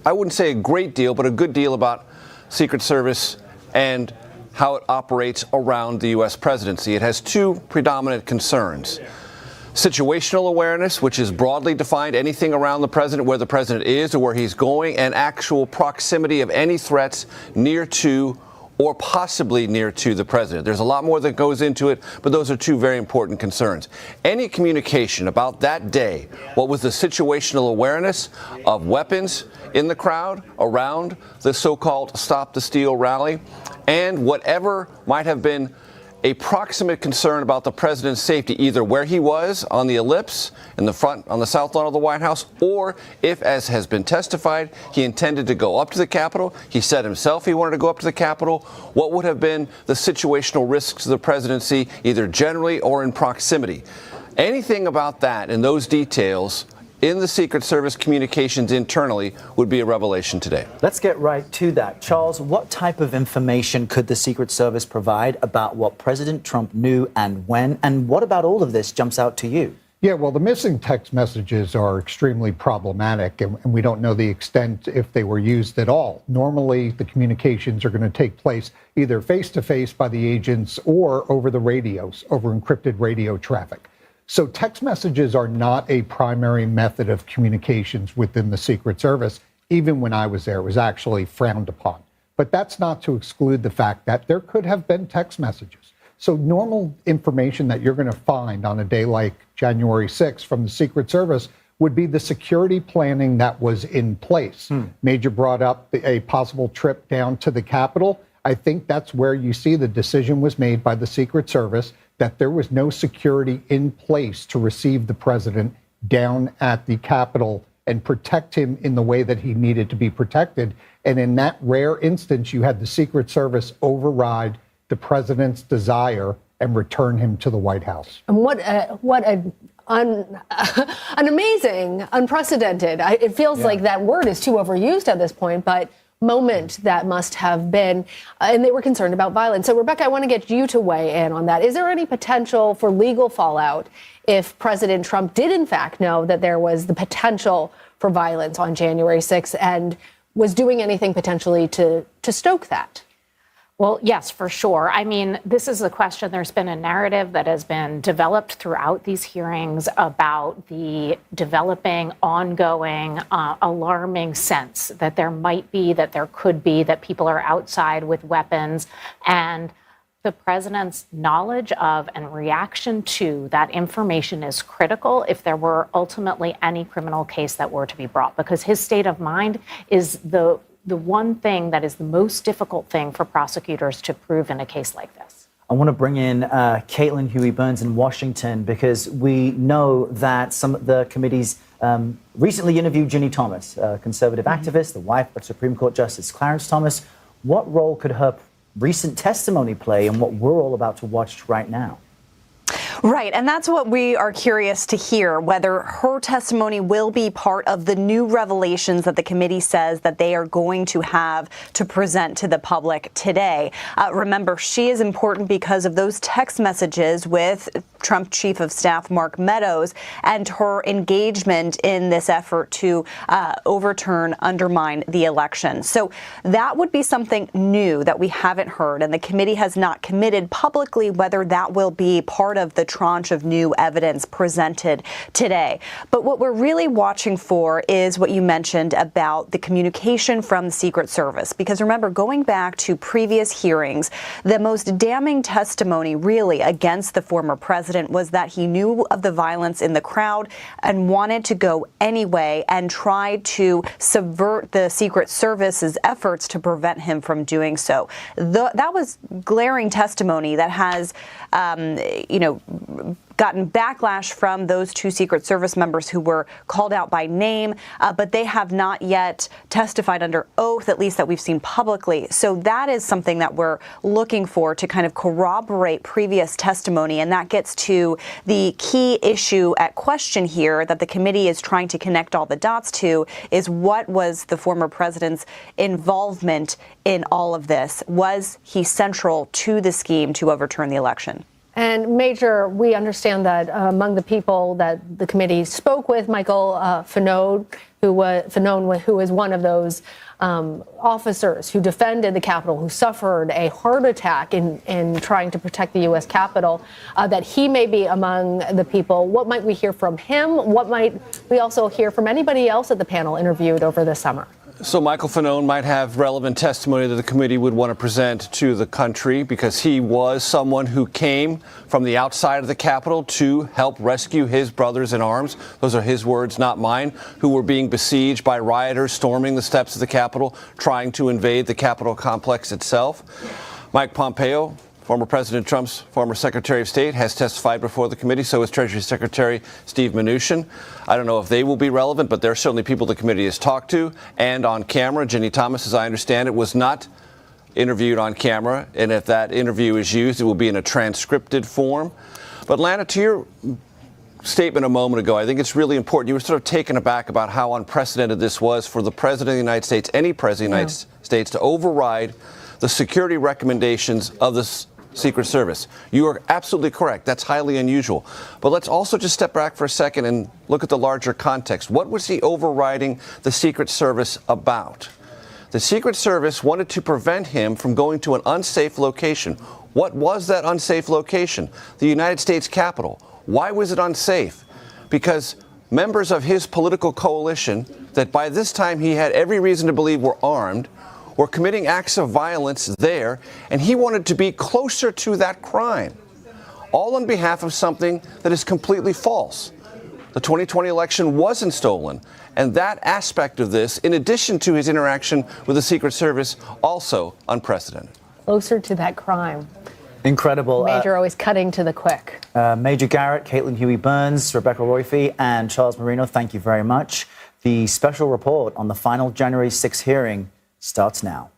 I wouldn't say a great deal, but a good deal about Secret Service and how it operates around the U.S. presidency. It has 2 predominant concerns. Situational awareness, which is broadly defined, anything around the president, where the president is or where he's going, and actual proximity of any threats near to or possibly near to the president. There's a lot more that goes into it, but those are 2 very important concerns. Any communication about that day, what was the situational awareness of weapons in the crowd around the so-called Stop the Steal rally, and whatever might have been a proximate concern about the president's safety, either where he was on the ellipse in the front on the south lawn of the White House, or if, as has been testified, he intended to go up to the Capitol. He said himself he wanted to go up to the Capitol. What would have been the situational risks to the presidency, either generally or in proximity? Anything about that and those details in the Secret Service communications internally would be a revelation today. Let's get right to that. Charles, what type of information could the Secret Service provide about what President Trump knew and when? And what about all of this jumps out to you? Yeah, well, the missing text messages are extremely problematic, and we don't know the extent if they were used at all. Normally, the communications are going to take place either face-to-face by the agents or over the radios, over encrypted radio traffic. So text messages are not a primary method of communications within the Secret Service. Even when I was there, it was actually frowned upon. But that's not to exclude the fact that there could have been text messages. So normal information that you're going to find on a day like January 6th from the Secret Service would be the security planning that was in place. Major brought up a possible trip down to the Capitol. I think that's where you see the decision was made by the Secret Service that there was no security in place to receive the president down at the Capitol and protect him in the way that he needed to be protected. And in that rare instance, you had the Secret Service override the president's desire and return him to the White House. And what an amazing, unprecedented, it feels like that word is too overused at this point, but moment that must have been, and they were concerned about violence. So, Rebecca, I want to get you to weigh in on that. Is there any potential for legal fallout if President Trump did, in fact, know that there was the potential for violence on January 6th and was doing anything potentially to stoke that? Well, yes, for sure. I mean, this is a question. There's been a narrative that has been developed throughout these hearings about the developing, ongoing, alarming sense that there might be, that there could be, that people are outside with weapons. And the president's knowledge of and reaction to that information is critical if there were ultimately any criminal case that were to be brought, because his state of mind is the one thing that is the most difficult thing for prosecutors to prove in a case like this. I want to bring in Caitlin Huey-Burns in Washington, because we know that some of the committees recently interviewed Ginny Thomas, a conservative activist, the wife of Supreme Court Justice Clarence Thomas. What role could her recent testimony play in what we're all about to watch right now? Right, and that's what we are curious to hear, whether her testimony will be part of the new revelations that the committee says that they are going to have to present to the public today. Remember, she is important because of those text messages with Trump Chief of Staff Mark Meadows and her engagement in this effort to undermine the election. So that would be something new that we haven't heard, and the committee has not committed publicly whether that will be part of the tranche of new evidence presented today. But what we're really watching for is what you mentioned about the communication from the Secret Service. Because remember, going back to previous hearings, the most damning testimony really against the former president was that he knew of the violence in the crowd and wanted to go anyway and tried to subvert the Secret Service's efforts to prevent him from doing so. That was glaring testimony that has, gotten backlash from those two Secret Service members who were called out by name, but they have not yet testified under oath, at least that we've seen publicly. So that is something that we're looking for to kind of corroborate previous testimony, and that gets to the key issue at question here that the committee is trying to connect all the dots to, is what was the former president's involvement in all of this? Was he central to the scheme to overturn the election? And Major, we understand that among the people that the committee spoke with, Michael Fanone, who was one of those officers who defended the Capitol, who suffered a heart attack in trying to protect the U.S. Capitol, that he may be among the people. What might we hear from him? What might we also hear from anybody else at the panel interviewed over the summer? So Michael Fanone might have relevant testimony that the committee would want to present to the country because he was someone who came from the outside of the Capitol to help rescue his brothers in arms. Those are his words, not mine, who were being besieged by rioters storming the steps of the Capitol, trying to invade the Capitol complex itself. Mike Pompeo, former President Trump's former Secretary of State, has testified before the committee. So is Treasury Secretary Steve Mnuchin. I don't know if they will be relevant, but they're certainly people the committee has talked to. And on camera, Ginny Thomas, as I understand it, was not interviewed on camera. And if that interview is used, it will be in a transcripted form. But Lana, to your statement a moment ago, I think it's really important. You were sort of taken aback about how unprecedented this was for the President of the United States, any President of the United States, to override the security recommendations of the Secret Service. You are absolutely correct. That's highly unusual. But let's also just step back for a second and look at the larger context. What was he overriding the Secret Service about? The Secret Service wanted to prevent him from going to an unsafe location. What was that unsafe location? The United States Capitol. Why was it unsafe? Because members of his political coalition, that by this time he had every reason to believe were armed, were committing acts of violence there, and he wanted to be closer to that crime, all on behalf of something that is completely false. The 2020 election wasn't stolen, and that aspect of this, in addition to his interaction with the Secret Service, also unprecedented. Closer to that crime. Incredible. Major always cutting to the quick. Major Garrett, Caitlin Huey-Burns, Rebecca Roifi, and Charles Marino, thank you very much. The special report on the final January 6th hearing starts now.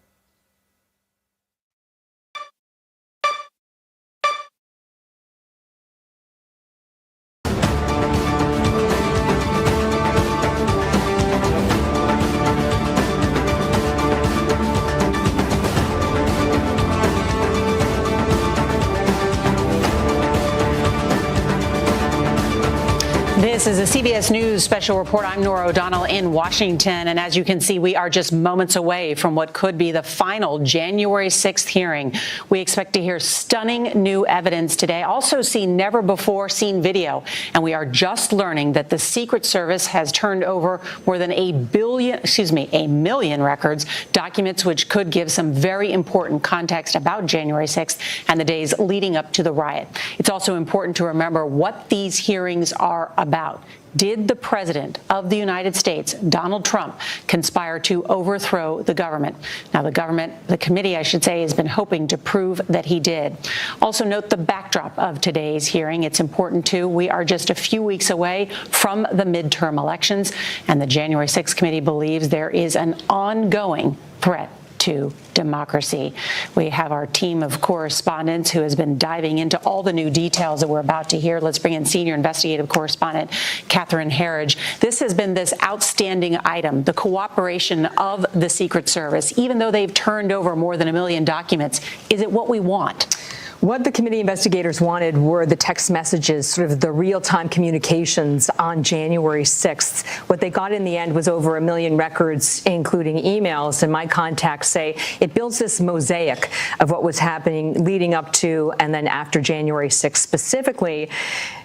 This is a CBS News special report. I'm Norah O'Donnell in Washington. And as you can see, we are just moments away from what could be the final January 6th hearing. We expect to hear stunning new evidence today, also see never before seen video. And we are just learning that the Secret Service has turned over more than a million records, documents which could give some very important context about January 6th and the days leading up to the riot. It's also important to remember what these hearings are about. Did the President of the United States, Donald Trump, conspire to overthrow the government? Now, the committee, I should say, has been hoping to prove that he did. Also note the backdrop of today's hearing. It's important, too. We are just a few weeks away from the midterm elections, and the January 6th committee believes there is an ongoing threat to democracy. We have our team of correspondents who has been diving into all the new details that we're about to hear. Let's bring in senior investigative correspondent Catherine Herridge. This has been this outstanding item, the cooperation of the Secret Service, even though they've turned over more than 1 million documents. Is it what we want? What the committee investigators wanted were the text messages, sort of the real-time communications on January 6th. What they got in the end was over 1 million records, including emails. And my contacts say it builds this mosaic of what was happening leading up to and then after January 6th, specifically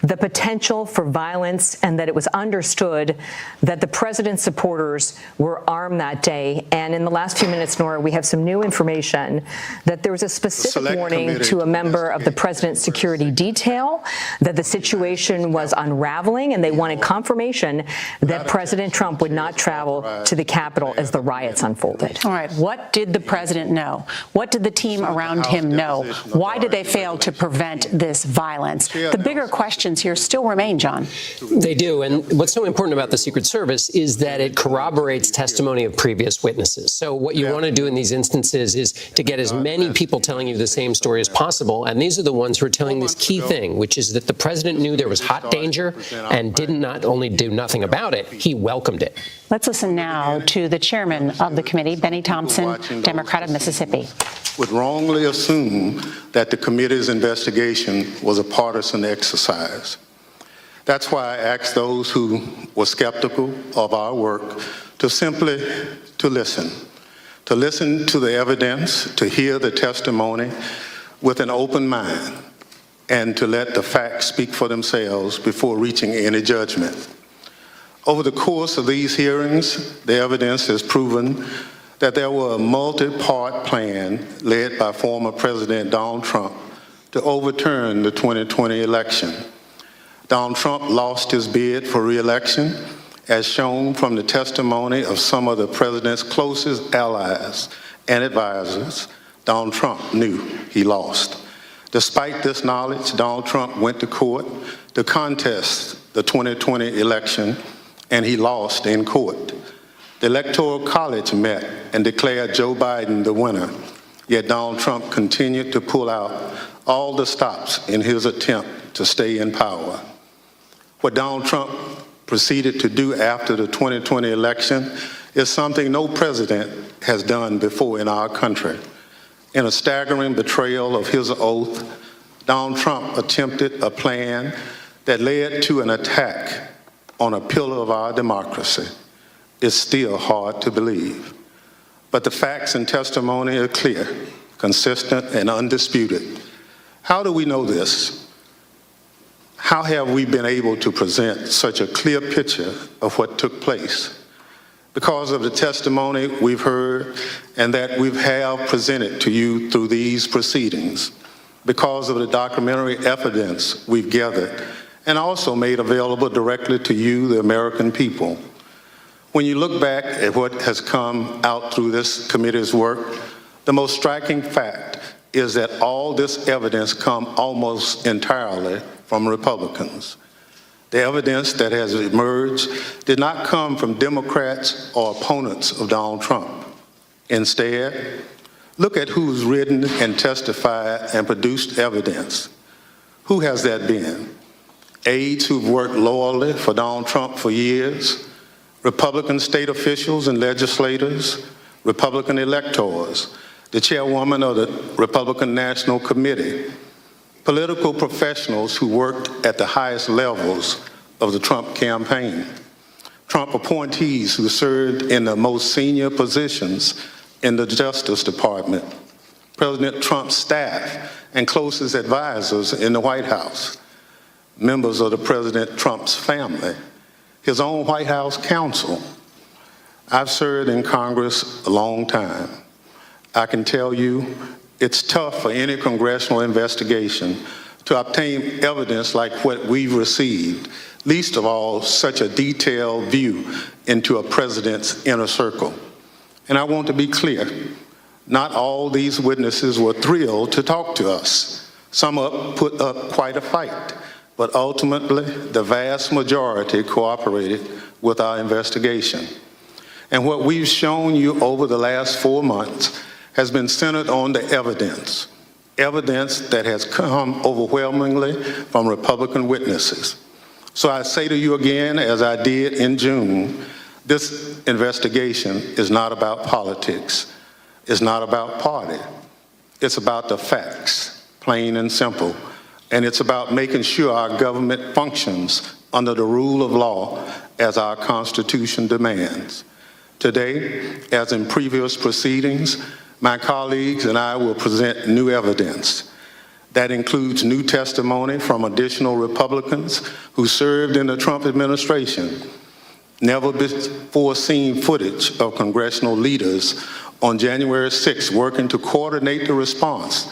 the potential for violence, and that it was understood that the president's supporters were armed that day. And in the last few minutes, Nora, we have some new information that there was a specific warning to a member of the president's security detail that the situation was unraveling, and they wanted confirmation that President Trump would not travel to the Capitol as the riots unfolded. All right. What did the president know? What did the team around him know? Why did they fail to prevent this violence? The bigger questions here still remain, John. They do. And what's so important about the Secret Service is that it corroborates testimony of previous witnesses. So what you want to do in these instances is to get as many people telling you the same story as possible. And these are the ones who are telling this key thing, which is that the president knew there was hot danger and did not only do nothing about it, he welcomed it. Let's listen now to the chairman of the committee, Benny Thompson, Democrat of Mississippi. Would wrongly assume that the committee's investigation was a partisan exercise. That's why I asked those who were skeptical of our work to simply listen to the evidence, to hear the testimony with an open mind, and to let the facts speak for themselves before reaching any judgment. Over the course of these hearings, the evidence has proven that there was a multi-part plan led by former President Donald Trump to overturn the 2020 election. Donald Trump lost his bid for re-election, as shown from the testimony of some of the president's closest allies and advisors. Donald Trump knew he lost. Despite this knowledge, Donald Trump went to court to contest the 2020 election, and he lost in court. The Electoral College met and declared Joe Biden the winner, yet Donald Trump continued to pull out all the stops in his attempt to stay in power. What Donald Trump proceeded to do after the 2020 election is something no president has done before in our country. In a staggering betrayal of his oath, Donald Trump attempted a plan that led to an attack on a pillar of our democracy. It's still hard to believe. But the facts and testimony are clear, consistent, and undisputed. How do we know this? How have we been able to present such a clear picture of what took place? Because of the testimony we've heard and that we have presented to you through these proceedings, because of the documentary evidence we've gathered and also made available directly to you, the American people. When you look back at what has come out through this committee's work, the most striking fact is that all this evidence comes almost entirely from Republicans. The evidence that has emerged did not come from Democrats or opponents of Donald Trump. Instead, look at who's written and testified and produced evidence. Who has that been? Aides who've worked loyally for Donald Trump for years, Republican state officials and legislators, Republican electors, the chairwoman of the Republican National Committee, political professionals who worked at the highest levels of the Trump campaign, Trump appointees who served in the most senior positions in the Justice Department, President Trump's staff and closest advisors in the White House, members of the President Trump's family, his own White House counsel. I've served in Congress a long time. I can tell you it's tough for any congressional investigation to obtain evidence like what we've received, least of all such a detailed view into a president's inner circle. And I want to be clear, not all these witnesses were thrilled to talk to us. Some put up quite a fight, but ultimately the vast majority cooperated with our investigation. And what we've shown you over the last 4 months has been centered on the evidence that has come overwhelmingly from Republican witnesses. So I say to you again, as I did in June, this investigation is not about politics. It's not about party. It's about the facts, plain and simple. And it's about making sure our government functions under the rule of law as our Constitution demands. Today, as in previous proceedings, my colleagues and I will present new evidence. That includes new testimony from additional Republicans who served in the Trump administration, never before seen footage of congressional leaders on January 6th working to coordinate the response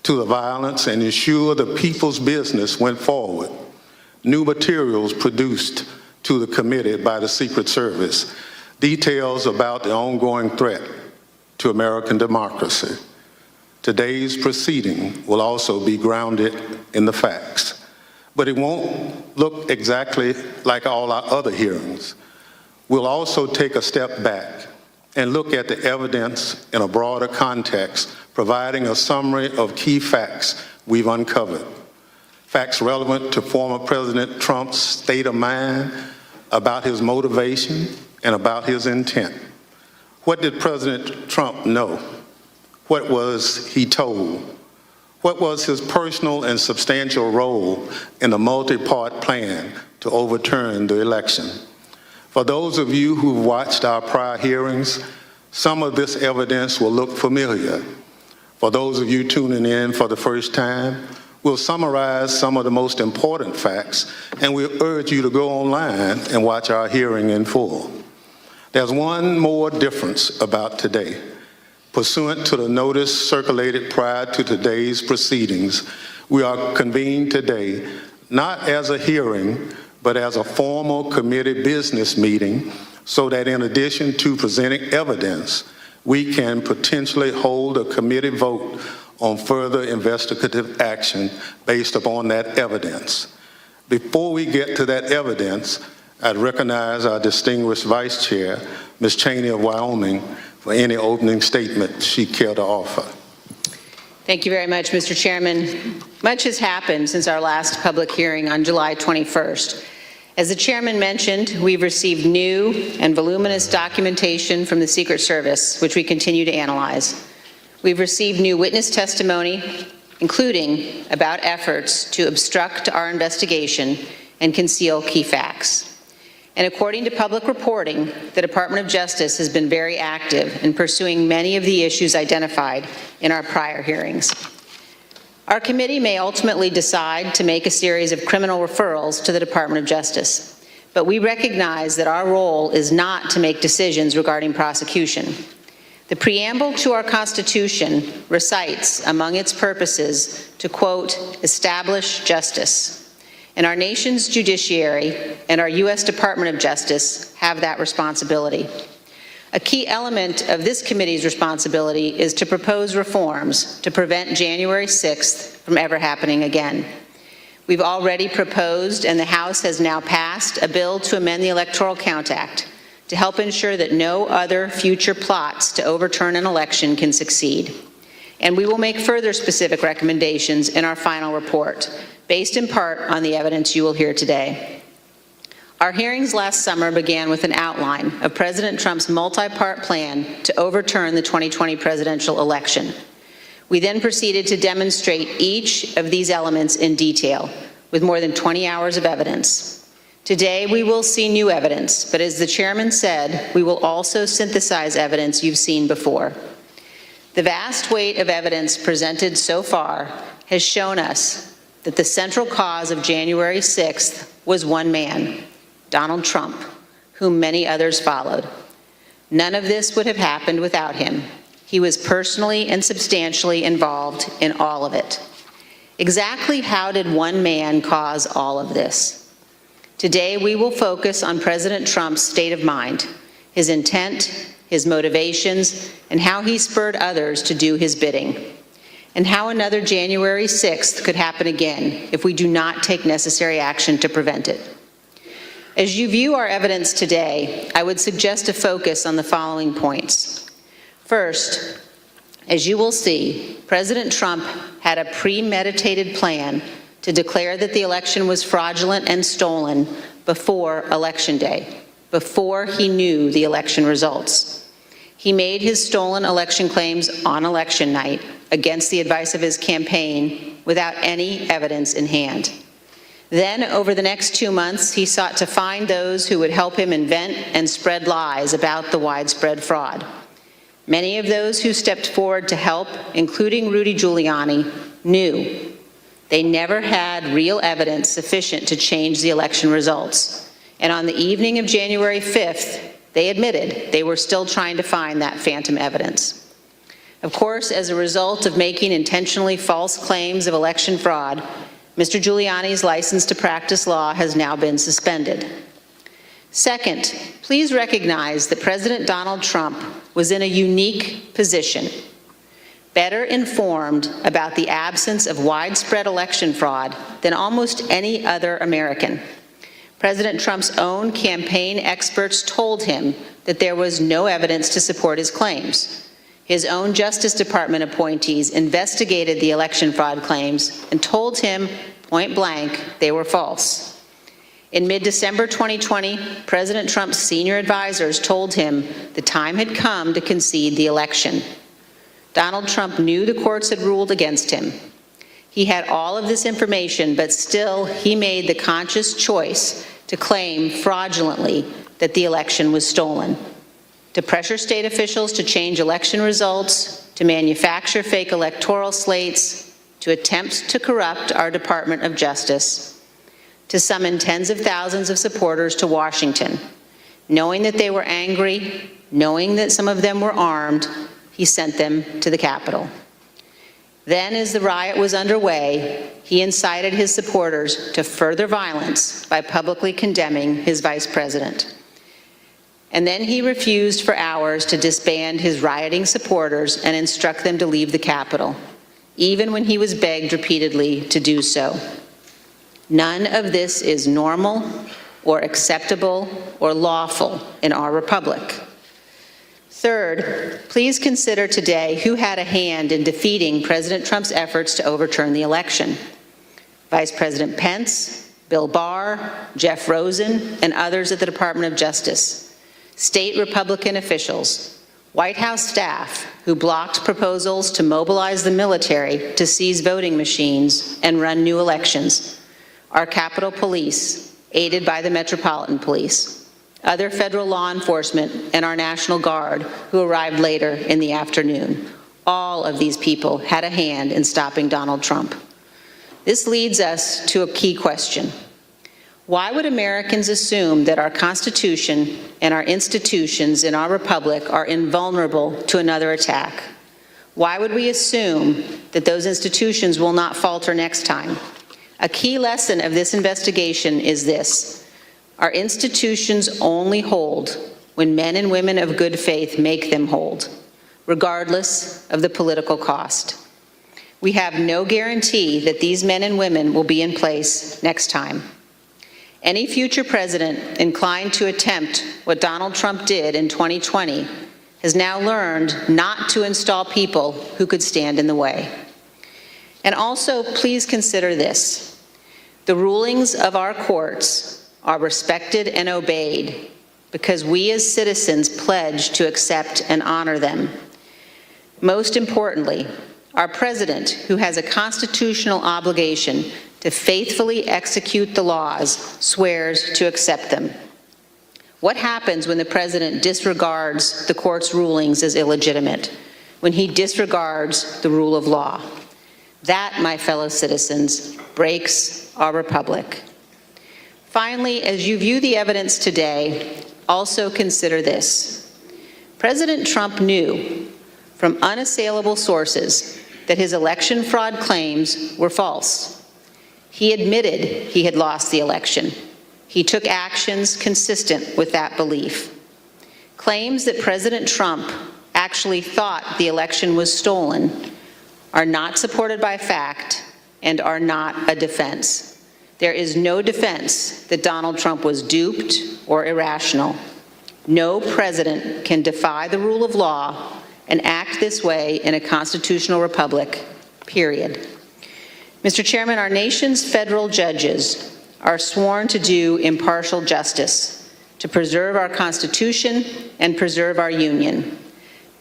to the violence and ensure the people's business went forward. New materials produced to the committee by the Secret Service, details about the ongoing threat to American democracy. Today's proceeding will also be grounded in the facts, but it won't look exactly like all our other hearings. We'll also take a step back and look at the evidence in a broader context, providing a summary of key facts we've uncovered. Facts relevant to former President Trump's state of mind, about his motivation, and about his intent. What did President Trump know? What was he told? What was his personal and substantial role in the multi-part plan to overturn the election? For those of you who've watched our prior hearings, some of this evidence will look familiar. For those of you tuning in for the first time, we'll summarize some of the most important facts, and we'll urge you to go online and watch our hearing in full. There's one more difference about today. Pursuant to the notice circulated prior to today's proceedings, we are convened today not as a hearing, but as a formal committee business meeting, so that in addition to presenting evidence, we can potentially hold a committee vote on further investigative action based upon that evidence. Before we get to that evidence, I'd recognize our distinguished Vice Chair, Ms. Cheney of Wyoming, for any opening statement she'd care to offer. Thank you very much, Mr. Chairman. Much has happened since our last public hearing on July 21st. As the Chairman mentioned, we've received new and voluminous documentation from the Secret Service, which we continue to analyze. We've received new witness testimony, including about efforts to obstruct our investigation and conceal key facts. And according to public reporting, the Department of Justice has been very active in pursuing many of the issues identified in our prior hearings. Our committee may ultimately decide to make a series of criminal referrals to the Department of Justice, but we recognize that our role is not to make decisions regarding prosecution. The preamble to our Constitution recites among its purposes to, quote, establish justice. And our nation's judiciary and our U.S. Department of Justice have that responsibility. A key element of this committee's responsibility is to propose reforms to prevent January 6th from ever happening again. We've already proposed, and the House has now passed, a bill to amend the Electoral Count Act to help ensure that no other future plots to overturn an election can succeed. And we will make further specific recommendations in our final report, based in part on the evidence you will hear today. Our hearings last summer began with an outline of President Trump's multi-part plan to overturn the 2020 presidential election. We then proceeded to demonstrate each of these elements in detail, with more than 20 hours of evidence. Today, we will see new evidence, but as the chairman said, we will also synthesize evidence you've seen before. The vast weight of evidence presented so far has shown us that the central cause of January 6th was one man, Donald Trump, whom many others followed. None of this would have happened without him. He was personally and substantially involved in all of it. Exactly how did one man cause all of this? Today, we will focus on President Trump's state of mind, his intent, his motivations, and how he spurred others to do his bidding, and how another January 6th could happen again if we do not take necessary action to prevent it. As you view our evidence today, I would suggest a focus on the following points. First, as you will see, President Trump had a premeditated plan to declare that the election was fraudulent and stolen before Election Day, before he knew the election results. He made his stolen election claims on election night against the advice of his campaign without any evidence in hand. Then, over the next 2 months, he sought to find those who would help him invent and spread lies about the widespread fraud. Many of those who stepped forward to help, including Rudy Giuliani, knew they never had real evidence sufficient to change the election results. And on the evening of January 5th, they admitted they were still trying to find that phantom evidence. Of course, as a result of making intentionally false claims of election fraud, Mr. Giuliani's license to practice law has now been suspended. Second, please recognize that President Donald Trump was in a unique position, better informed about the absence of widespread election fraud than almost any other American. President Trump's own campaign experts told him that there was no evidence to support his claims. His own Justice Department appointees investigated the election fraud claims and told him point blank they were false. In mid-December 2020, President Trump's senior advisors told him the time had come to concede the election. Donald Trump knew the courts had ruled against him. He had all of this information, but still he made the conscious choice to claim fraudulently that the election was stolen, to pressure state officials to change election results, to manufacture fake electoral slates, to attempt to corrupt our Department of Justice, to summon tens of thousands of supporters to Washington. Knowing that they were angry, knowing that some of them were armed, he sent them to the Capitol. Then, as the riot was underway, he incited his supporters to further violence by publicly condemning his vice president. And then he refused for hours to disband his rioting supporters and instruct them to leave the Capitol, even when he was begged repeatedly to do so. None of this is normal or acceptable or lawful in our republic. Third, please consider today who had a hand in defeating President Trump's efforts to overturn the election. Vice President Pence, Bill Barr, Jeff Rosen, and others at the Department of Justice. State Republican officials, White House staff who blocked proposals to mobilize the military to seize voting machines and run new elections, our Capitol Police, aided by the Metropolitan Police, other federal law enforcement, and our National Guard, who arrived later in the afternoon. All of these people had a hand in stopping Donald Trump. This leads us to a key question. Why would Americans assume that our Constitution and our institutions in our republic are invulnerable to another attack? Why would we assume that those institutions will not falter next time? A key lesson of this investigation is this: our institutions only hold when men and women of good faith make them hold, regardless of the political cost. We have no guarantee that these men and women will be in place next time. Any future president inclined to attempt what Donald Trump did in 2020 has now learned not to install people who could stand in the way. And also, please consider this: the rulings of our courts are respected and obeyed because we as citizens pledge to accept and honor them. Most importantly, our president, who has a constitutional obligation to faithfully execute the laws, swears to accept them. What happens when the president disregards the court's rulings as illegitimate, when he disregards the rule of law? That, my fellow citizens, breaks our republic. Finally, as you view the evidence today, also consider this. President Trump knew from unassailable sources that his election fraud claims were false. He admitted he had lost the election. He took actions consistent with that belief. Claims that President Trump actually thought the election was stolen are not supported by fact and are not a defense. There is no defense that Donald Trump was duped or irrational. No president can defy the rule of law and act this way in a constitutional republic, period. Mr. Chairman, our nation's federal judges are sworn to do impartial justice, to preserve our Constitution and preserve our Union.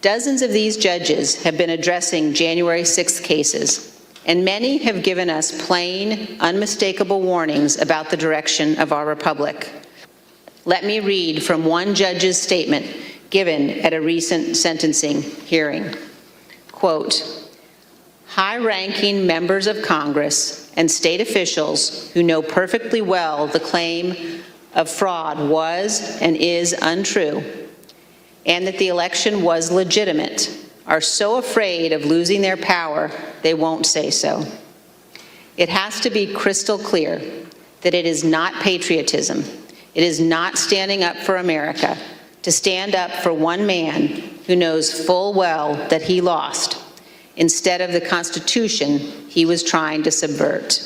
Dozens of these judges have been addressing January 6th cases, and many have given us plain, unmistakable warnings about the direction of our republic. Let me read from one judge's statement given at a recent sentencing hearing. Quote, "High-ranking members of Congress and state officials who know perfectly well the claim of fraud was and is untrue, and that the election was legitimate, are so afraid of losing their power, they won't say so. It has to be crystal clear that it is not patriotism, it is not standing up for America, to stand up for one man who knows full well that he lost, instead of the Constitution he was trying to subvert."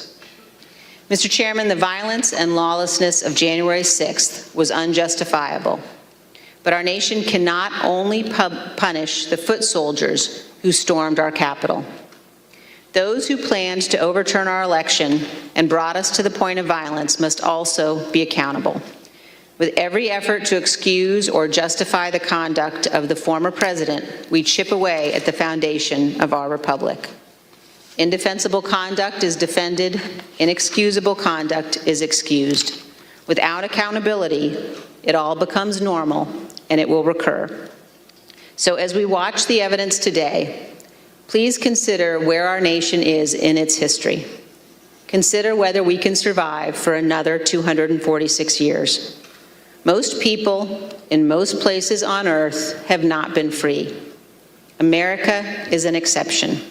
Mr. Chairman, the violence and lawlessness of January 6th was unjustifiable. But our nation cannot only punish the foot soldiers who stormed our Capitol. Those who planned to overturn our election and brought us to the point of violence must also be accountable. With every effort to excuse or justify the conduct of the former president, we chip away at the foundation of our republic. Indefensible conduct is defended, inexcusable conduct is excused. Without accountability, it all becomes normal, and it will recur. So as we watch the evidence today, please consider where our nation is in its history. Consider whether we can survive for another 246 years. Most people in most places on earth have not been free. America is an exception.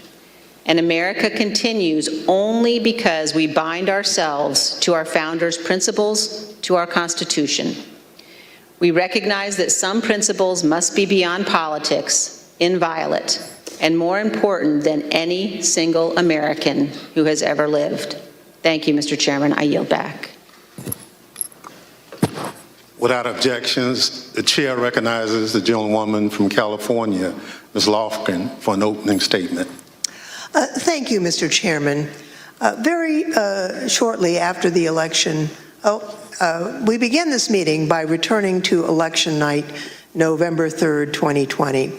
And America continues only because we bind ourselves to our founders' principles, to our Constitution. We recognize that some principles must be beyond politics, inviolate, and more important than any single American who has ever lived. Thank you, Mr. Chairman. I yield back. Without objections, the chair recognizes the gentlewoman from California, Ms. Lofgren, for an opening statement. Thank you, Mr. Chairman. Very shortly after the election, we began this meeting by returning to election night, November 3rd, 2020.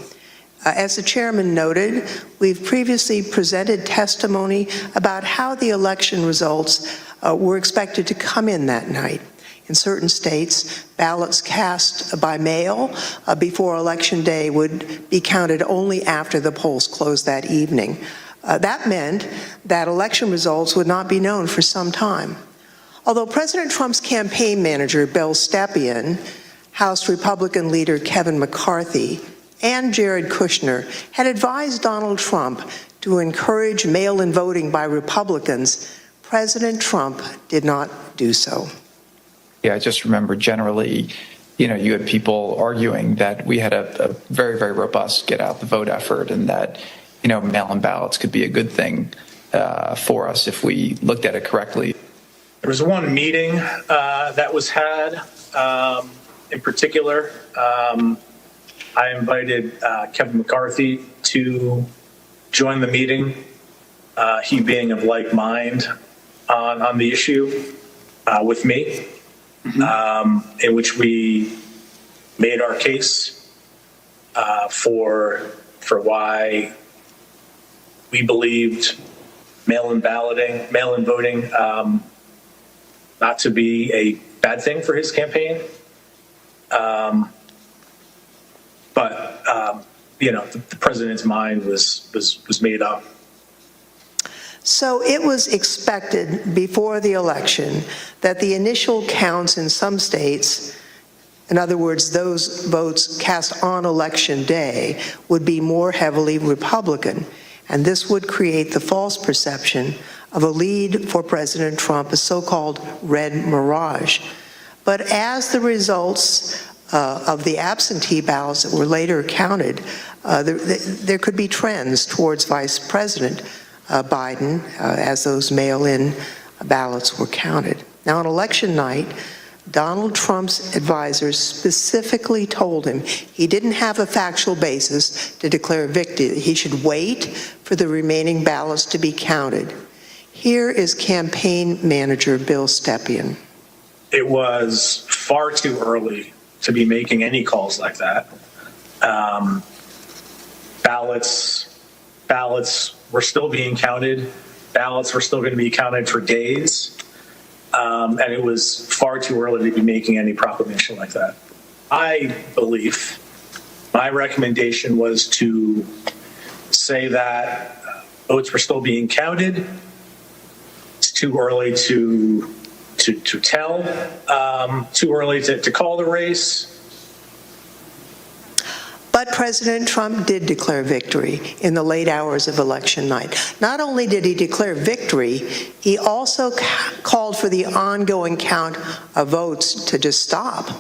As the chairman noted, we've previously presented testimony about how the election results were expected to come in that night. In certain states, ballots cast by mail before Election Day would be counted only after the polls closed that evening. That meant that election results would not be known for some time. Although President Trump's campaign manager, Bill Stepien, House Republican leader Kevin McCarthy, and Jared Kushner had advised Donald Trump to encourage mail-in voting by Republicans, President Trump did not do so. Yeah, I just remember generally, you had people arguing that we had a very, very robust get out the vote effort and that, mail-in ballots could be a good thing for us if we looked at it correctly. There was one meeting that was had in particular. I invited Kevin McCarthy to join the meeting, he being of like mind on the issue with me, in which we made our case for why we believed mail-in voting not to be a bad thing for his campaign. But the president's mind was made up. So it was expected before the election that the initial counts in some states, in other words, those votes cast on Election Day, would be more heavily Republican, and this would create the false perception of a lead for President Trump, a so-called red mirage. But as the results of the absentee ballots that were later counted, there could be trends towards Vice President Biden as those mail-in ballots were counted. Now, on election night, Donald Trump's advisors specifically told him he didn't have a factual basis to declare victory. He should wait for the remaining ballots to be counted. Here is campaign manager Bill Stepien. It was far too early to be making any calls like that. Ballots were still being counted. Ballots were still going to be counted for days. And it was far too early to be making any proclamation like that. I believe my recommendation was to say that votes were still being counted. It's too early to tell, too early to call the race. But President Trump did declare victory in the late hours of election night. Not only did he declare victory, he also called for the ongoing count of votes to just stop.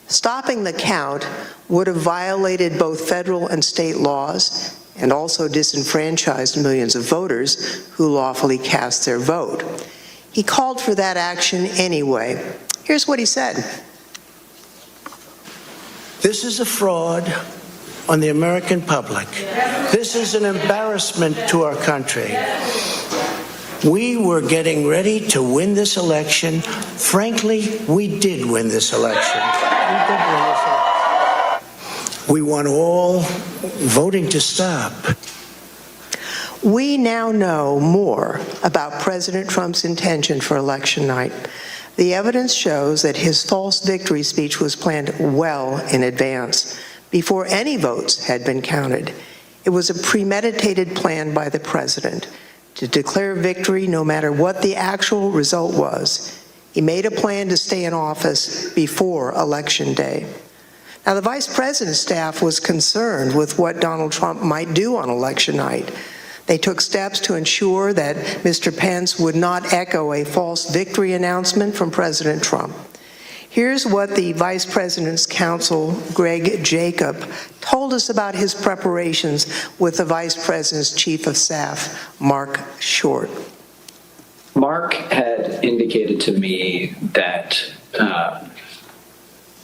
Stopping the count would have violated both federal and state laws and also disenfranchised millions of voters who lawfully cast their vote. He called for that action anyway. Here's what he said. This is a fraud on the American public. This is an embarrassment to our country. We were getting ready to win this election. Frankly, we did win this election. We want all voting to stop. We now know more about President Trump's intention for election night. The evidence shows that his false victory speech was planned well in advance, before any votes had been counted. It was a premeditated plan by the president to declare victory no matter what the actual result was. He made a plan to stay in office before Election Day. Now, the vice president's staff was concerned with what Donald Trump might do on election night. They took steps to ensure that Mr. Pence would not echo a false victory announcement from President Trump. Here's what the Vice President's counsel, Greg Jacob, told us about his preparations with the Vice President's Chief of Staff, Mark Short. Mark had indicated to me that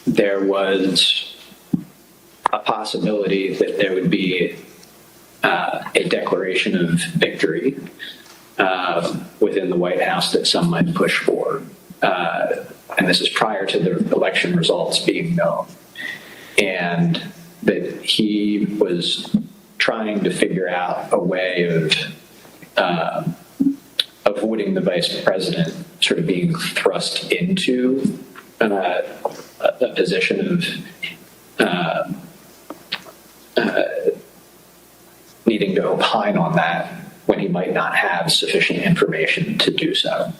there was a possibility that there would be a declaration of victory within the White House that some might push for. And this is prior to the election results being known. And that he was trying to figure out a way of avoiding the vice president sort of being thrust into a position of needing to opine on that when he might not have sufficient information to do so.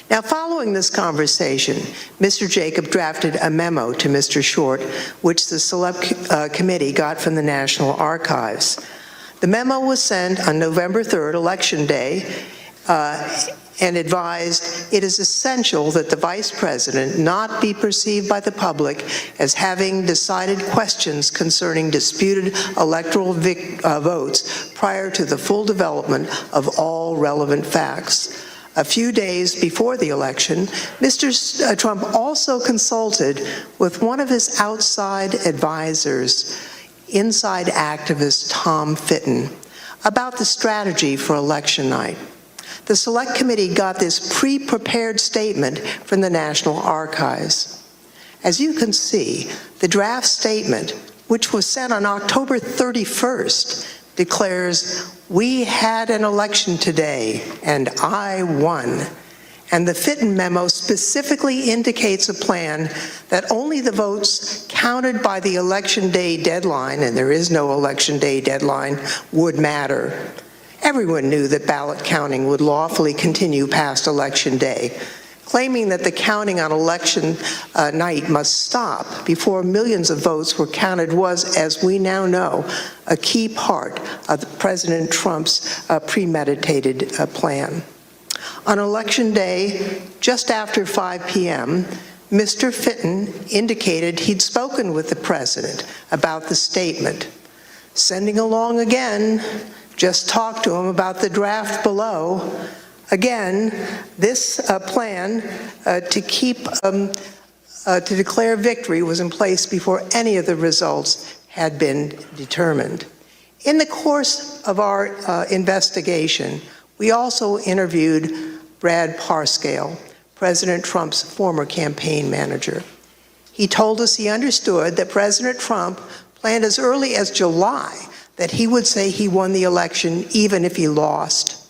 Now, following this conversation, Mr. Jacob drafted a memo to Mr. Short, which the Select Committee got from the National Archives. The memo was sent on November 3rd, Election Day, and advised it is essential that the Vice President not be perceived by the public as having decided questions concerning disputed electoral votes prior to the full development of all relevant facts. A few days before the election, Mr. Trump also consulted with one of his outside advisors, inside activist Tom Fitton, about the strategy for election night. The Select Committee got this pre-prepared statement from the National Archives. As you can see, the draft statement, which was sent on October 31st, declares, "We had an election today, and I won." And the Fitton memo specifically indicates a plan that only the votes counted by the Election Day deadline, and there is no Election Day deadline, would matter. Everyone knew that ballot counting would lawfully continue past Election Day. Claiming that the counting on election night must stop before millions of votes were counted was, as we now know, a key part of President Trump's premeditated plan. On Election Day, just after 5 p.m., Mr. Fitton indicated he'd spoken with the president about the statement. Sending along again, just talked to him about the draft below. Again, this plan to declare victory was in place before any of the results had been determined. In the course of our investigation, we also interviewed Brad Parscale, President Trump's former campaign manager. He told us he understood that President Trump planned as early as July that he would say he won the election even if he lost.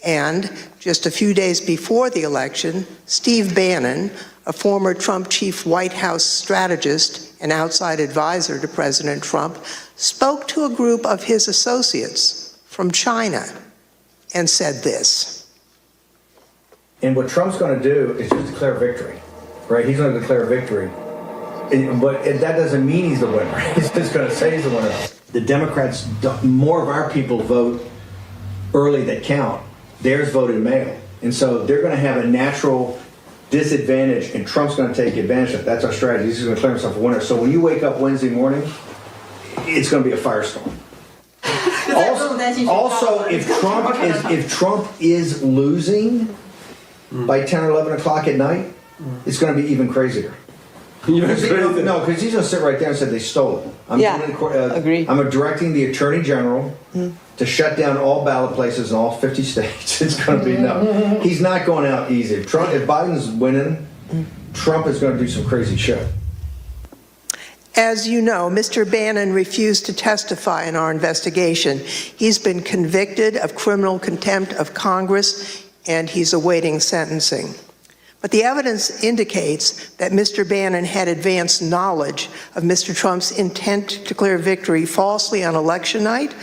And just a few days before the election, Steve Bannon, a former Trump chief White House strategist and outside advisor to President Trump, spoke to a group of his associates from China and said this. And what Trump's going to do is just declare victory, right? He's going to declare victory. But that doesn't mean he's the winner. He's just going to say he's the winner. The Democrats, more of our people vote early that count. Theirs voted mail. And so they're going to have a natural disadvantage, and Trump's going to take advantage of it. That's our strategy. He's going to declare himself a winner. So when you wake up Wednesday morning, it's going to be a firestorm. Also, if Trump is losing by 10 or 11 o'clock at night, it's going to be even crazier. No, because he's going to sit right there and say they stole it. I'm directing the Attorney General to shut down all ballot places in all 50 states. It's going to be no. He's not going out easy. If Biden's winning, Trump is going to do some crazy shit. As you know, Mr. Bannon refused to testify in our investigation. He's been convicted of criminal contempt of Congress, and he's awaiting sentencing. But the evidence indicates that Mr. Bannon had advanced knowledge of Mr. Trump's intent to declare victory falsely on election night,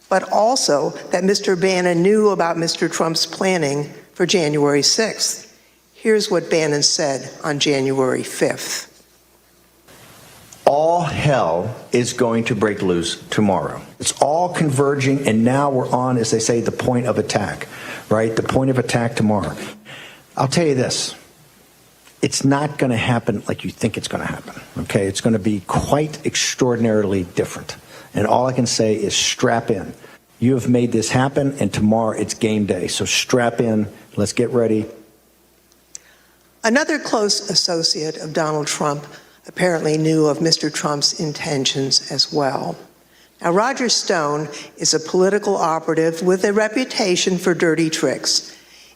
but also that Mr. Bannon knew about Mr. Trump's planning for January 6th. Here's what Bannon said on January 5th. All hell is going to break loose tomorrow. It's all converging, and now we're on, as they say, the point of attack, right? The point of attack tomorrow. I'll tell you this. It's not going to happen like you think it's going to happen, okay? It's going to be quite extraordinarily different. And all I can say is strap in. You have made this happen, and tomorrow it's game day. So strap in. Let's get ready. Another close associate of Donald Trump apparently knew of Mr. Trump's intentions as well. Now, Roger Stone is a political operative with a reputation for dirty tricks.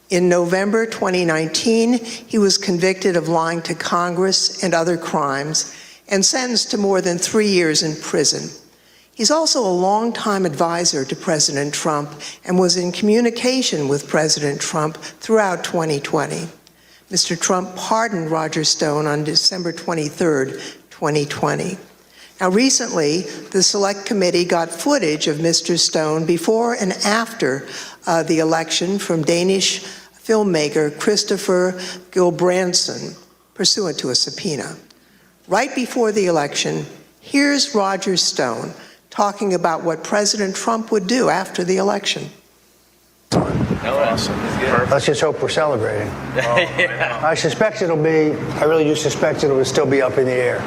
In November 2019, he was convicted of lying to Congress and other crimes and sentenced to more than 3 years in prison. He's also a longtime advisor to President Trump and was in communication with President Trump throughout 2020. Mr. Trump pardoned Roger Stone on December 23rd, 2020. Now, recently, the Select Committee got footage of Mr. Stone before and after the election from Danish filmmaker Christopher Gilbranson, pursuant to a subpoena. Right before the election, here's Roger Stone talking about what President Trump would do after the election. Awesome. Let's just hope we're celebrating. I really do suspect it'll still be up in the air.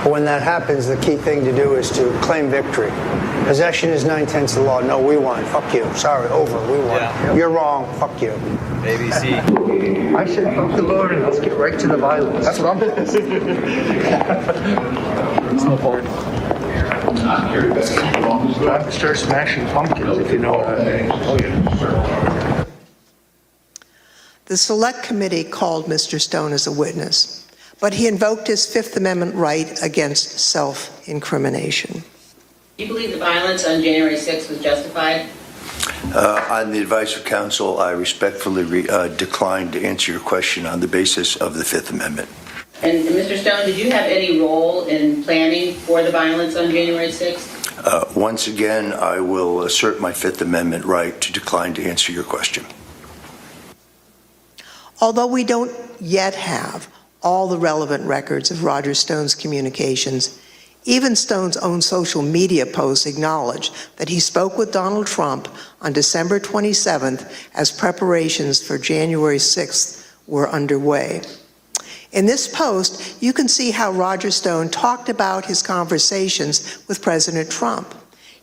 But when that happens, the key thing to do is to claim victory. Possession is 9/10 of the law. No, we won. Fuck you. Sorry, over. We won. Yeah. You're wrong. Fuck you. ABC. I said, fuck the Lord, and let's get right to the violence. That's what I'm doing. It's no fault. Time to start smashing pumpkins, if you know what I mean. Oh, yeah. The Select Committee called Mr. Stone as a witness, but he invoked his Fifth Amendment right against self-incrimination. Do you believe the violence on January 6th was justified? On the advice of counsel, I respectfully decline to answer your question on the basis of the Fifth Amendment. And Mr. Stone, did you have any role in planning for the violence on January 6th? Once again, I will assert my Fifth Amendment right to decline to answer your question. Although we don't yet have all the relevant records of Roger Stone's communications, even Stone's own social media posts acknowledge that he spoke with Donald Trump on December 27th as preparations for January 6th were underway. In this post, you can see how Roger Stone talked about his conversations with President Trump.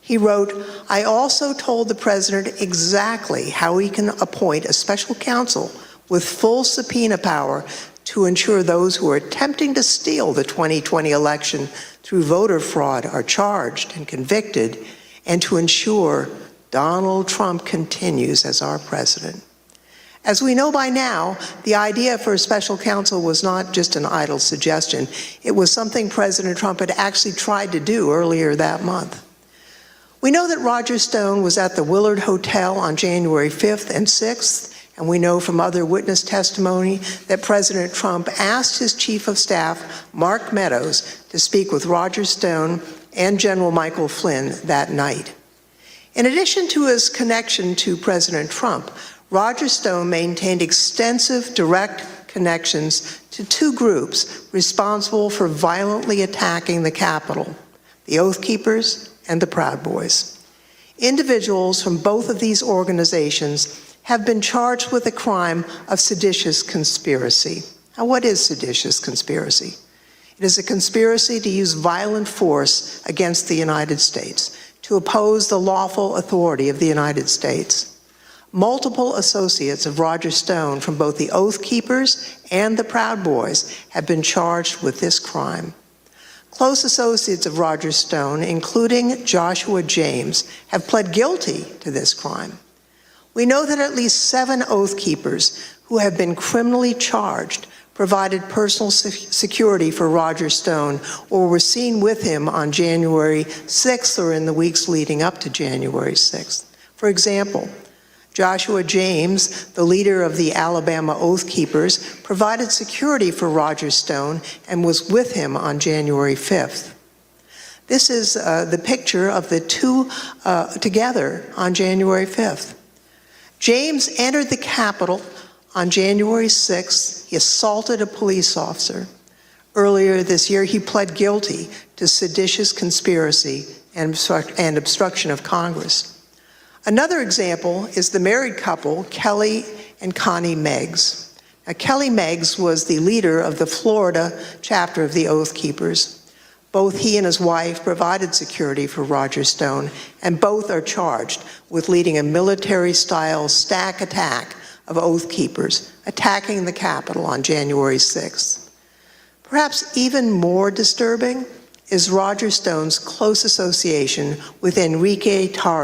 He wrote, "I also told the president exactly how he can appoint a special counsel with full subpoena power to ensure those who are attempting to steal the 2020 election through voter fraud are charged and convicted, and to ensure Donald Trump continues as our president." As we know by now, the idea for a special counsel was not just an idle suggestion. It was something President Trump had actually tried to do earlier that month. We know that Roger Stone was at the Willard Hotel on January 5th and 6th, and we know from other witness testimony that President Trump asked his chief of staff, Mark Meadows, to speak with Roger Stone and General Michael Flynn that night. In addition to his connection to President Trump, Roger Stone maintained extensive direct connections to two groups responsible for violently attacking the Capitol, the Oath Keepers and the Proud Boys. Individuals from both of these organizations have been charged with the crime of seditious conspiracy. Now, what is seditious conspiracy? It is a conspiracy to use violent force against the United States, to oppose the lawful authority of the United States. Multiple associates of Roger Stone from both the Oath Keepers and the Proud Boys have been charged with this crime. Close associates of Roger Stone, including Joshua James, have pled guilty to this crime. We know that at least 7 Oath Keepers who have been criminally charged provided personal security for Roger Stone or were seen with him on January 6th or in the weeks leading up to January 6th. For example, Joshua James, the leader of the Alabama Oath Keepers, provided security for Roger Stone and was with him on January 5th. This is the picture of the two together on January 5th. James entered the Capitol on January 6th. He assaulted a police officer. Earlier this year, he pled guilty to seditious conspiracy and obstruction of Congress. Another example is the married couple, Kelly and Connie Meggs. Now, Kelly Meggs was the leader of the Florida chapter of the Oath Keepers. Both he and his wife provided security for Roger Stone, and both are charged with leading a military-style stack attack of Oath Keepers, attacking the Capitol on January 6th. Perhaps even more disturbing is Roger Stone's close association with Enrique Tarrio,